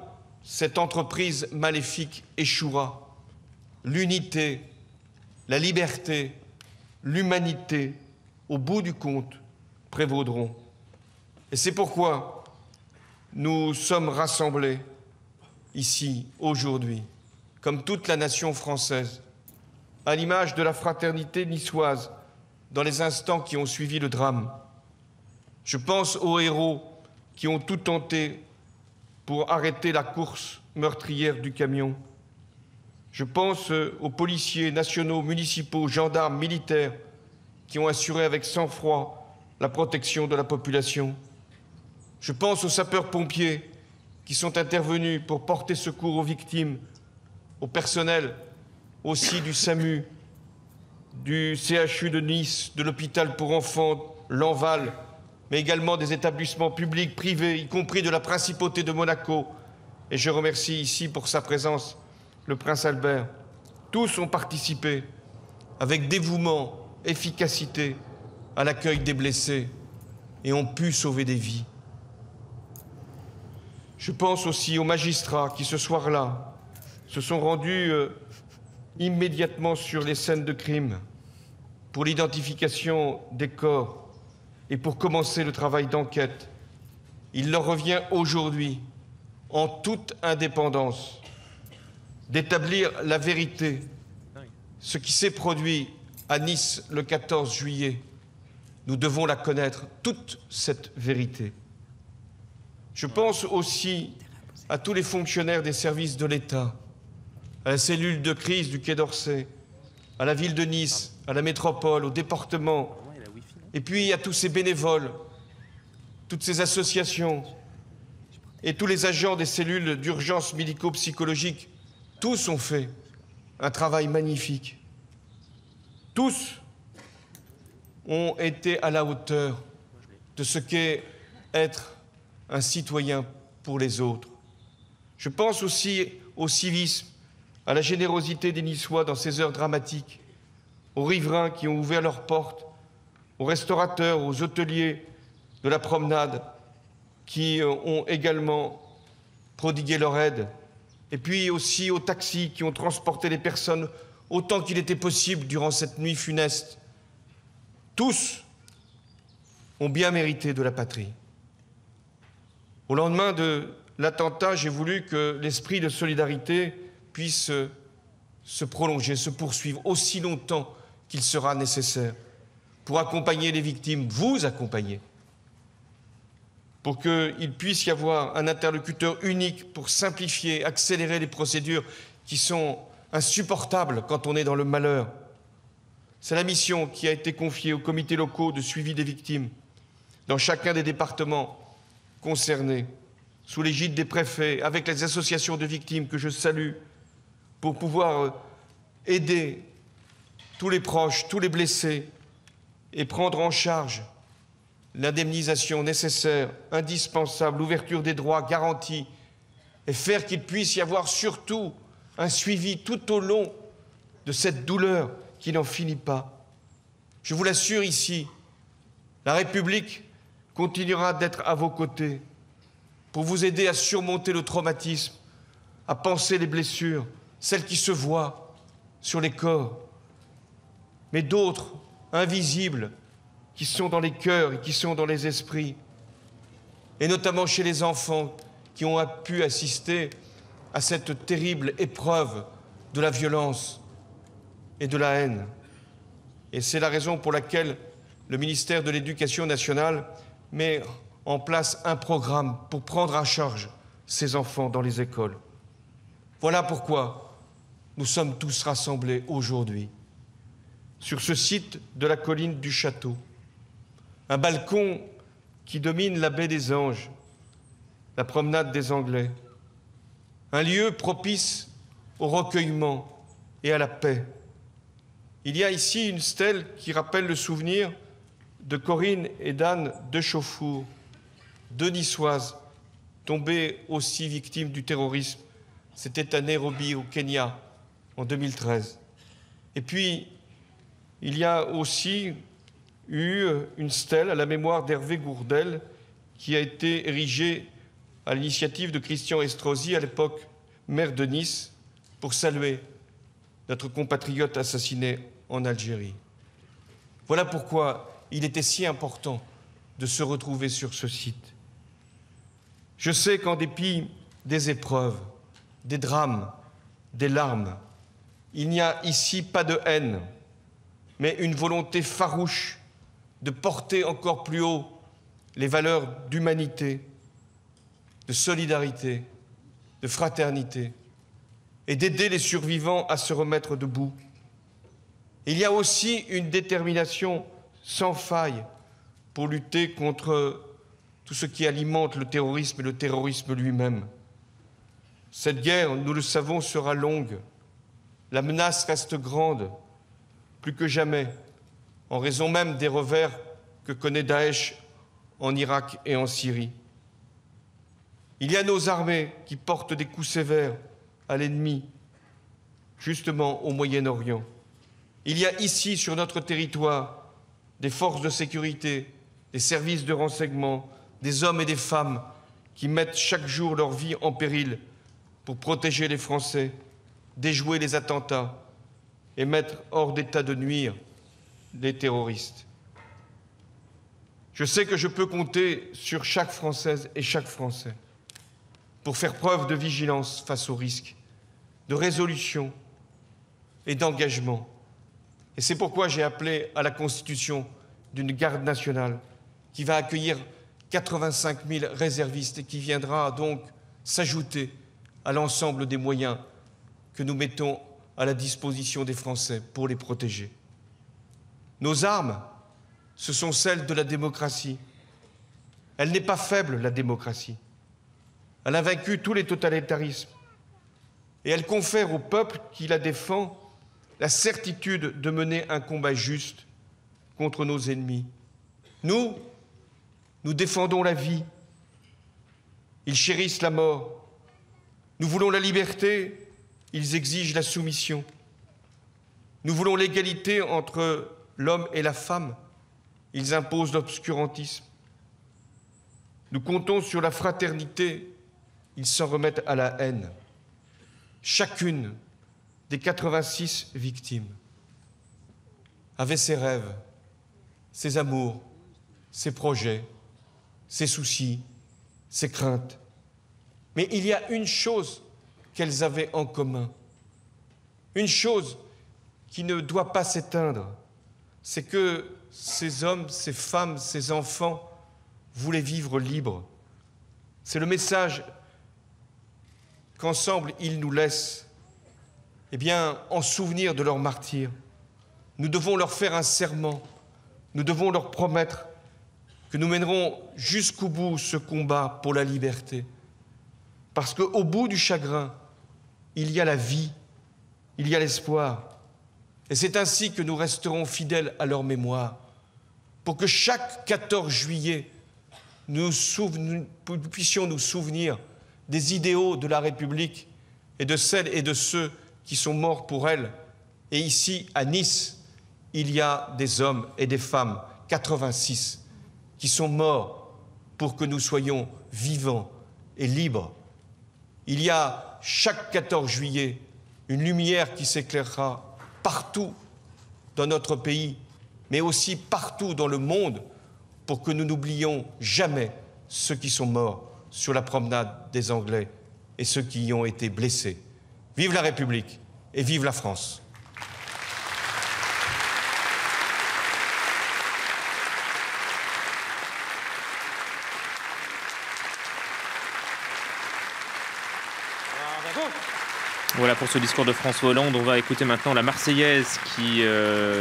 cette entreprise maléfique échouera. L'unité, la liberté, l'humanité, au bout du compte, prévaudront. Et c'est pourquoi nous sommes rassemblés ici, aujourd'hui, comme toute la nation française, à l'image de la fraternité niçoise, dans les instants qui ont suivi le drame. Je pense aux héros qui ont tout tenté pour arrêter la course meurtrière du camion. Je pense aux policiers nationaux, municipaux, gendarmes, militaires qui ont assuré avec sang-froid la protection de la population. Je pense aux sapeurs-pompiers qui sont intervenus pour porter secours aux victimes, au personnel aussi du SAMU, du CHU de Nice, de l'hôpital pour enfants, l'Enval, mais également des établissements publics, privés, y compris de la Principauté de Monaco. Et je remercie ici pour sa présence le prince Albert. Tous ont participé avec dévouement, efficacité à l'accueil des blessés et ont pu sauver des vies. Je pense aussi aux magistrats qui, ce soir-là, se sont rendus immédiatement sur les scènes de crime pour l'identification des corps et pour commencer le travail d'enquête. Il leur revient aujourd'hui, en toute indépendance, d'établir la vérité, ce qui s'est produit à Nice le 14 juillet. Nous devons la connaître, toute cette vérité. Je pense aussi à tous les fonctionnaires des services de l'État, à la cellule de crise du Quai d'Orsay, à la ville de Nice, à la métropole, au département, et puis à tous ces bénévoles, toutes ces associations et tous les agents des cellules d'urgence médico-psychologique. Tous ont fait un travail magnifique. Tous ont été à la hauteur de ce qu'est être un citoyen pour les autres. Je pense aussi au civisme, à la générosité des Niçois dans ces heures dramatiques, aux riverains qui ont ouvert leurs portes, aux restaurateurs, aux hôteliers de la promenade qui ont également prodigué leur aide, et puis aussi aux taxis qui ont transporté les personnes autant qu'il était possible durant cette nuit funeste. Tous ont bien mérité de la patrie. Au lendemain de l'attentat, j'ai voulu que l'esprit de solidarité puisse se prolonger, se poursuivre aussi longtemps qu'il sera nécessaire pour accompagner les victimes, vous accompagner, pour qu'il puisse y avoir un interlocuteur unique pour simplifier, accélérer les procédures qui sont insupportables quand on est dans le malheur. C'est la mission qui a été confiée aux comités locaux de suivi des victimes dans chacun des départements concernés, sous l'égide des préfets, avec les associations de victimes que je salue, pour pouvoir aider tous les proches, tous les blessés, et prendre en charge l'indemnisation nécessaire, indispensable, l'ouverture des droits garantis, et faire qu'il puisse y avoir surtout un suivi tout au long de cette douleur qui n'en finit pas. Je vous l'assure ici, la République continuera d'être à vos côtés pour vous aider à surmonter le traumatisme, à panser les blessures, celles qui se voient sur les corps, mais d'autres, invisibles, qui sont dans les cœurs et qui sont dans les esprits, et notamment chez les enfants qui ont pu assister à cette terrible épreuve de la violence et de la haine. Et c'est la raison pour laquelle le ministère de l'Éducation nationale met en place un programme pour prendre en charge ces enfants dans les écoles. Voilà pourquoi nous sommes tous rassemblés aujourd'hui sur ce site de la colline du Château, un balcon qui domine la baie des Anges, la promenade des Anglais, un lieu propice au recueillement et à la paix. Il y a ici une stèle qui rappelle le souvenir de Corinne et d'Anne de Chauffour, deux Niçoises tombées aussi victimes du terrorisme. C'était à Nairobi, au Kenya, en 2013. Et puis, il y a aussi eu une stèle à la mémoire d'Hervé Gourdel qui a été érigée à l'initiative de Christian Estrosi, à l'époque maire de Nice, pour saluer notre compatriote assassiné en Algérie. Voilà pourquoi il était si important de se retrouver sur ce site. Je sais qu'en dépit des épreuves, des drames, des larmes, il n'y a ici pas de haine, mais une volonté farouche de porter encore plus haut les valeurs d'humanité, de solidarité, de fraternité, et d'aider les survivants à se remettre debout. Il y a aussi une détermination sans faille pour lutter contre tout ce qui alimente le terrorisme et le terrorisme lui-même. Cette guerre, nous le savons, sera longue. La menace reste grande, plus que jamais, en raison même des revers que connaît Daesh en Irak et en Syrie. Il y a nos armées qui portent des coups sévères à l'ennemi, justement au Moyen-Orient. Il y a ici, sur notre territoire, des forces de sécurité, des services de renseignement, des hommes et des femmes qui mettent chaque jour leur vie en péril pour protéger les Français, déjouer les attentats et mettre hors d'état de nuire les terroristes. Je sais que je peux compter sur chaque Française et chaque Français pour faire preuve de vigilance face aux risques, de résolution et d'engagement. Et c'est pourquoi j'ai appelé à la constitution d'une garde nationale qui va accueillir 85 000 réservistes et qui viendra donc s'ajouter à l'ensemble des moyens que nous mettons à la disposition des Français pour les protéger. Nos armes, ce sont celles de la démocratie. Elle n'est pas faible, la démocratie. Elle a vaincu tous les totalitarismes. Et elle confère au peuple qui la défend la certitude de mener un combat juste contre nos ennemis. Nous défendons la vie. Ils chérissent la mort. Nous voulons la liberté, ils exigent la soumission. Nous voulons l'égalité entre l'homme et la femme, ils imposent l'obscurantisme. Nous comptons sur la fraternité, ils s'en remettent à la haine. Chacune des 86 victimes avait ses rêves, ses amours, ses projets, ses soucis, ses craintes. Mais il y a une chose qu'elles avaient en commun, une chose qui ne doit pas s'éteindre, c'est que ces hommes, ces femmes, ces enfants voulaient vivre libres. C'est le message qu'ensemble ils nous laissent. Eh bien, en souvenir de leur martyre, nous devons leur faire un serment, nous devons leur promettre que nous mènerons jusqu'au bout ce combat pour la liberté. Parce qu'au bout du chagrin, il y a la vie, il y a l'espoir. Et c'est ainsi que nous resterons fidèles à leur mémoire, pour que chaque 14 juillet, nous puissions nous souvenir des idéaux de la République et de celles et de ceux qui sont morts pour elle. Et ici, à Nice, il y a des hommes et des femmes, 86, qui sont morts pour que nous soyons vivants et libres. Il y a chaque 14 juillet une lumière qui s'éclairera partout dans notre pays, mais aussi partout dans le monde, pour que nous n'oublions jamais ceux qui sont morts sur la promenade des Anglais et ceux qui y ont été blessés. Vive la République et vive la France. Voilà pour ce discours de François Hollande. On va écouter maintenant la Marseillaise qui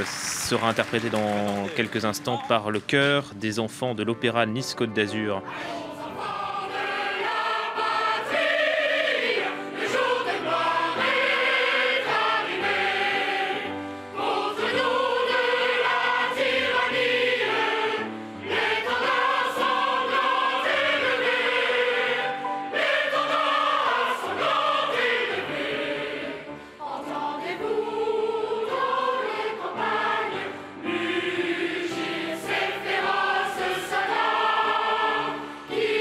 sera interprétée dans quelques instants par le chœur des enfants de l'Opéra Nice-Côte d'Azur. Qui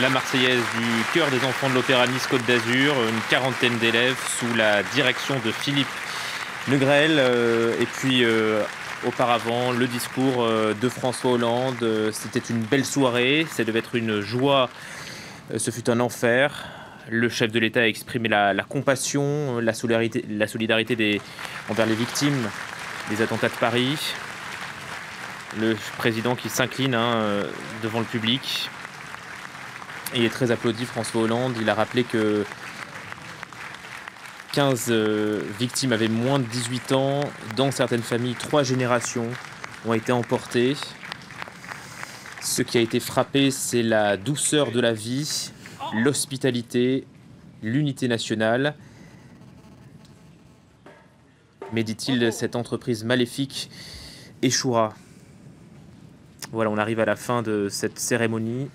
La Marseillaise du chœur des enfants de l'Opéra Nice Côte d'Azur, une quarantaine d'élèves sous la direction de Philippe Negrel. Et puis auparavant, le discours de François Hollande. C'était une belle soirée, ça devait être une joie. Ce fut un enfer. Le chef de l'État a exprimé la compassion, la solidarité envers les victimes des attentats de Paris. Le président qui s'incline devant le public. Il est très applaudi, François Hollande. Il a rappelé que 15 victimes avaient moins de 18 ans. Dans certaines familles, 3 générations ont été emportées. Ce qui a été frappé, c'est la douceur de la vie, l'hospitalité, l'unité nationale. Mais, dit-il, cette entreprise maléfique échouera. Voilà, on arrive à la fin de cette cérémonie.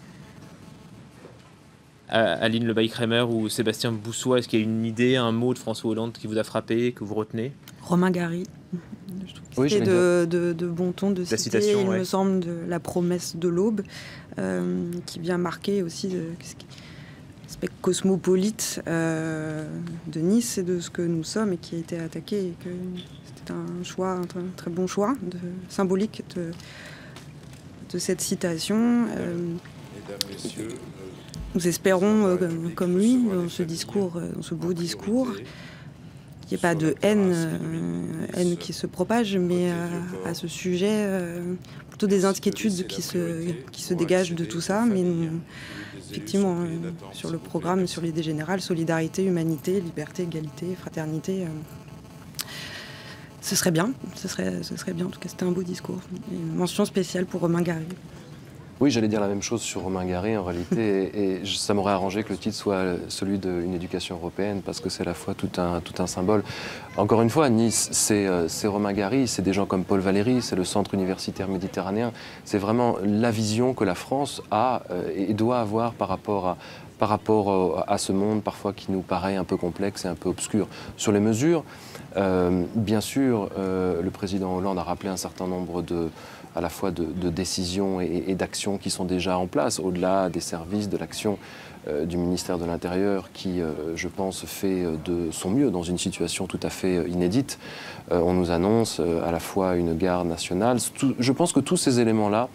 Aline Lebaille-Crémer ou Sébastien Boussois, est-ce qu'il y a une idée, un mot de François Hollande qui vous a frappé, que vous retenez? Romain Gary. Oui, c'est de bon ton de citer, citation, il ouais. me semble, de la promesse de l'aube, qui vient marquer aussi l'aspect cosmopolite de Nice et de ce que nous sommes et qui a été attaqué. Et que c'était un choix, un très bon choix symbolique de cette citation. Mesdames, Messieurs, nous espérons, comme lui, dans ce discours, dans ce beau discours, qu'il n'y ait pas de haine qui se propage, mais à ce sujet, plutôt des inquiétudes qui se dégagent de tout ça. Mais effectivement, sur le programme, sur l'idée générale, solidarité, humanité, liberté, égalité, fraternité, ce serait bien. Ce serait bien. En tout cas, c'était un beau discours. Une mention spéciale pour Romain Gary. Oui, j'allais dire la même chose sur Romain Gary en réalité, et ça m'aurait arrangé que le titre soit celui d'une éducation européenne, parce que c'est à la fois tout un symbole. Encore une fois, Nice, c'est Romain Gary, c'est des gens comme Paul Valéry, c'est le centre universitaire méditerranéen, c'est vraiment la vision que la France a et doit avoir par rapport à ce monde parfois qui nous paraît un peu complexe et un peu obscur. Sur les mesures, bien sûr, le président Hollande a rappelé un certain nombre à la fois de décisions et d'actions qui sont déjà en place, au-delà des services, de l'action du ministère de l'Intérieur qui, je pense, fait de son mieux dans une situation tout à fait inédite. On nous annonce à la fois une garde nationale. Je pense que tous ces éléments-là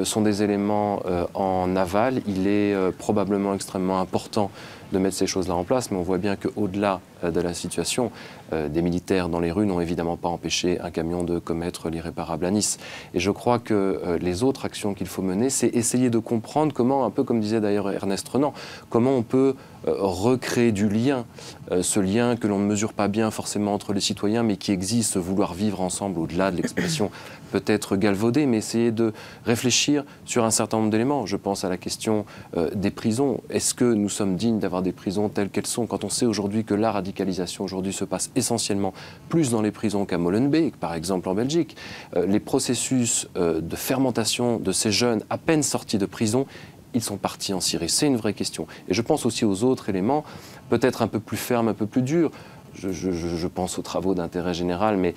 sont des éléments en aval. Il est probablement extrêmement important de mettre ces choses-là en place, mais on voit bien qu'au-delà de la situation, des militaires dans les rues n'ont évidemment pas empêché un camion de commettre l'irréparable à Nice. Et je crois que les autres actions qu'il faut mener, c'est essayer de comprendre comment, un peu comme disait d'ailleurs Ernest Renan, comment on peut recréer du lien, ce lien que l'on ne mesure pas bien forcément entre les citoyens, mais qui existe, vouloir vivre ensemble au-delà de l'expression peut-être galvaudée, mais essayer de réfléchir sur un certain nombre d'éléments. Je pense à la question des prisons. Est-ce que nous sommes dignes d'avoir des prisons telles qu'elles sont, quand on sait aujourd'hui que la radicalisation aujourd'hui se passe essentiellement plus dans les prisons qu'à Molenbeek, par exemple en Belgique. Les processus de fermentation de ces jeunes à peine sortis de prison, ils sont partis en Syrie. C'est une vraie question. Et je pense aussi aux autres éléments, peut-être un peu plus fermes, un peu plus durs. Je pense aux travaux d'intérêt général, mais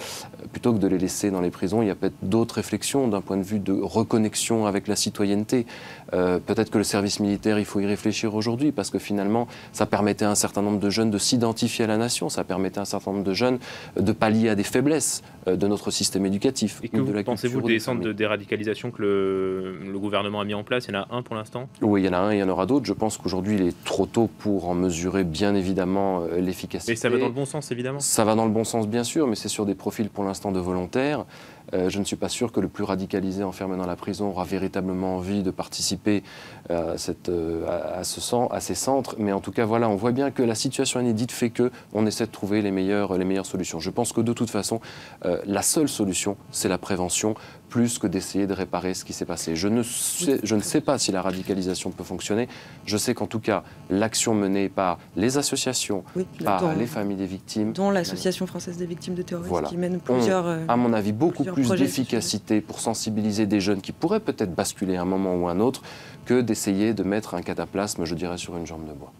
plutôt que de les laisser dans les prisons, il y a peut-être d'autres réflexions d'un point de vue de reconnexion avec la citoyenneté. Peut-être que le service militaire, il faut y réfléchir aujourd'hui, parce que finalement, ça permettait à un certain nombre de jeunes de s'identifier à la nation, ça permettait à un certain nombre de jeunes de pallier à des faiblesses de notre système éducatif. Et que vous pensez-vous des centres de déradicalisation que le gouvernement a mis en place? Il y en a un pour l'instant? Oui, il y en a un, il y en aura d'autres. Je pense qu'aujourd'hui, il est trop tôt pour en mesurer bien évidemment l'efficacité. Et ça va dans le bon sens, évidemment. Ça va dans le bon sens, bien sûr, mais c'est sur des profils pour l'instant de volontaires. Je ne suis pas sûr que le plus radicalisé enfermé dans la prison aura véritablement envie de participer à ces centres. Mais en tout cas, voilà, on voit bien que la situation inédite fait qu'on essaie de trouver les meilleures solutions. Je pense que de toute façon, la seule solution, c'est la prévention, plus que d'essayer de réparer ce qui s'est passé. Je ne sais pas si la radicalisation peut fonctionner. Je sais qu'en tout cas, l'action menée par les associations, par les familles des victimes... Dont l'Association française des victimes de terrorisme, voilà, qui mène plusieurs... à mon avis, beaucoup plus d'efficacité pour sensibiliser des jeunes qui pourraient peut-être basculer à un moment ou un autre que d'essayer de mettre un cataplasme, je dirais, sur une jambe de bois.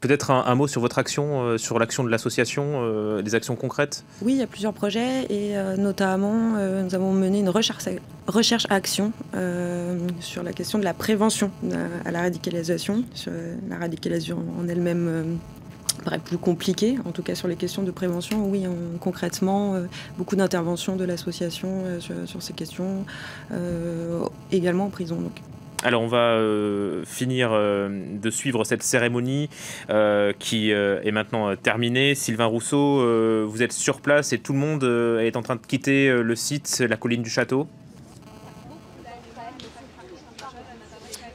Peut-être un mot sur votre action, sur l'action de l'association, des actions concrètes? Oui, il y a plusieurs projets et notamment nous avons mené une recherche-action sur la question de la prévention à la radicalisation. Sur la radicalisation en elle-même paraît plus compliquée, en tout cas sur les questions de prévention. Oui, concrètement, beaucoup d'interventions de l'association sur ces questions, également en prison. Donc. Alors on va finir de suivre cette cérémonie qui est maintenant terminée. Sylvain Rousseau, vous êtes sur place et tout le monde est en train de quitter le site, la colline du château.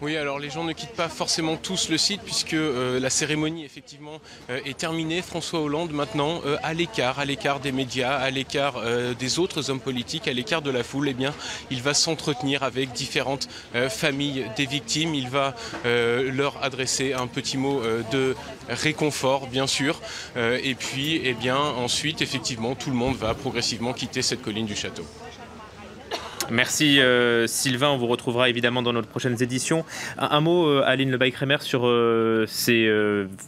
Oui, alors les gens ne quittent pas forcément tous le site puisque la cérémonie effectivement est terminée. François Hollande maintenant à l'écart des médias, à l'écart des autres hommes politiques, à l'écart de la foule, eh bien, il va s'entretenir avec différentes familles des victimes. Il va leur adresser un petit mot de réconfort, bien sûr. Et puis, eh bien, ensuite, effectivement, tout le monde va progressivement quitter cette colline du château. Merci Sylvain, on vous retrouvera évidemment dans notre prochaines éditions. Un mot, Aline Lebay-Crémer, sur ces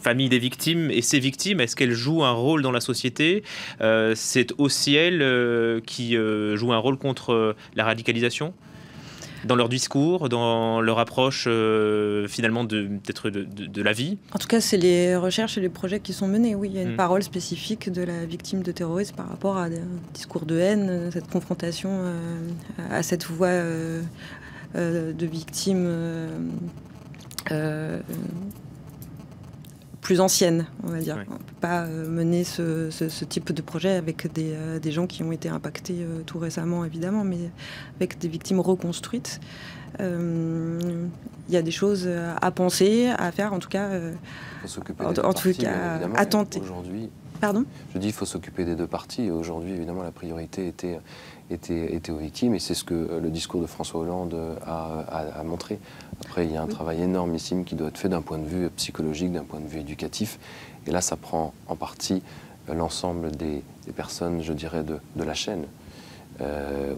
familles des victimes et ces victimes. Est-ce qu'elles jouent un rôle dans la société? C'est aussi elles qui jouent un rôle contre la radicalisation, dans leur discours, dans leur approche finalement peut-être de la vie? En tout cas, c'est les recherches et les projets qui sont menés. Oui, il y a une parole spécifique de la victime de terrorisme par rapport à un discours de haine, cette confrontation à cette voix de victime plus ancienne, on va dire. Ouais. On ne peut pas mener ce type de projet avec des gens qui ont été impactés tout récemment, évidemment, mais avec des victimes reconstruites. Il y a des choses à penser, à faire, en tout cas, à tenter. Pardon ? Je dis qu'il faut s'occuper des deux parties. Et aujourd'hui, évidemment, la priorité était aux victimes. Et c'est ce que le discours de François Hollande a montré. Après, il y a un travail énormissime qui doit être fait d'un point de vue psychologique, d'un point de vue éducatif. Et là, ça prend en partie l'ensemble des personnes, je dirais, de la chaîne.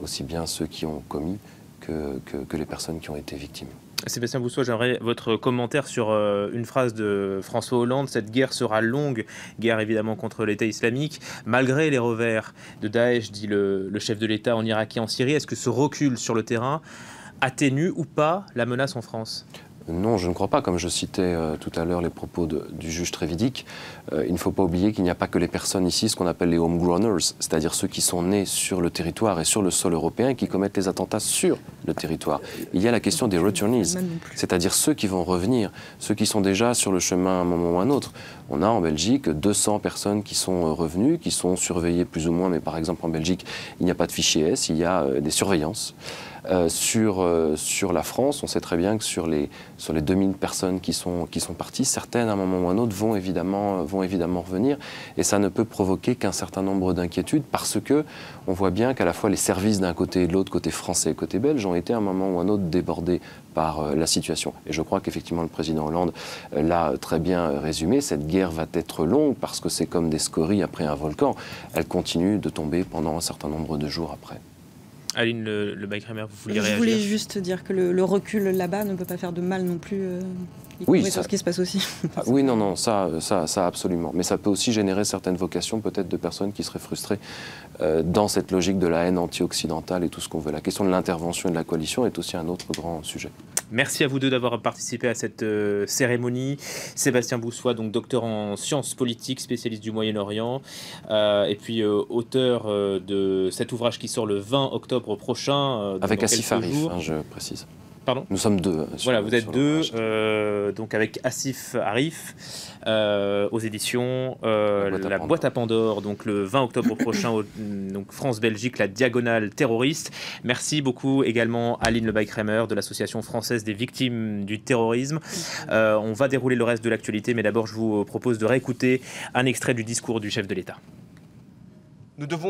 Aussi bien ceux qui ont commis que les personnes qui ont été victimes. Sébastien Boussois, j'aimerais votre commentaire sur une phrase de François Hollande. Cette guerre sera longue, guerre évidemment contre l'État islamique, malgré les revers de Daesh, dit le chef de l'État en Irak et en Syrie. Est-ce que ce recul sur le terrain atténue ou pas la menace en France ? Non, je ne crois pas. Comme je citais tout à l'heure les propos du juge Trévidic, il ne faut pas oublier qu'il n'y a pas que les personnes ici, ce qu'on appelle les homegrowners, c'est-à-dire ceux qui sont nés sur le territoire et sur le sol européen et qui commettent les attentats sur le territoire. Il y a la question des returnees, c'est-à-dire ceux qui vont revenir, ceux qui sont déjà sur le chemin à un moment ou à un autre. On a en Belgique 200 personnes qui sont revenues, qui sont surveillées plus ou moins, mais par exemple en Belgique, il n'y a pas de fichier S, il y a des surveillances. Sur la France, on sait très bien que sur les 2000 personnes qui sont parties, certaines à un moment ou à un autre vont évidemment revenir, et ça ne peut provoquer qu'un certain nombre d'inquiétudes parce que on voit bien qu'à la fois les services d'un côté et de l'autre, côté français et côté belge, ont été à un moment ou à un autre débordés par la situation. Et je crois qu'effectivement le président Hollande l'a très bien résumé, cette guerre va être longue parce que c'est comme des scories après un volcan, elle continue de tomber pendant un certain nombre de jours après. Aline Lebay-Crémer, vous vouliez réagir ? Je voulais juste dire que le recul là-bas ne peut pas faire de mal non plus. Oui, sur ce qui se passe aussi. Oui, non, ça absolument. Mais ça peut aussi générer certaines vocations, peut-être de personnes qui seraient frustrées dans cette logique de la haine anti-occidentale et tout ce qu'on veut. La question de l'intervention et de la coalition est aussi un autre grand sujet. Merci à vous deux d'avoir participé à cette cérémonie. Sébastien Boussois, donc docteur en sciences politiques, spécialiste du Moyen-Orient, et puis auteur de cet ouvrage qui sort le 20 octobre prochain. Avec Asif Arif, je précise. Pardon ? Nous sommes deux. Voilà, vous êtes deux, donc avec Asif Arif, aux éditions La Boîte à Pandore, donc le 20 octobre prochain, donc France-Belgique, la diagonale terroriste. Merci beaucoup également Aline Lebay-Crémer de l'Association française des victimes du terrorisme. On va dérouler le reste de l'actualité, mais d'abord je vous propose de réécouter un extrait du discours du chef de l'État. Nous devons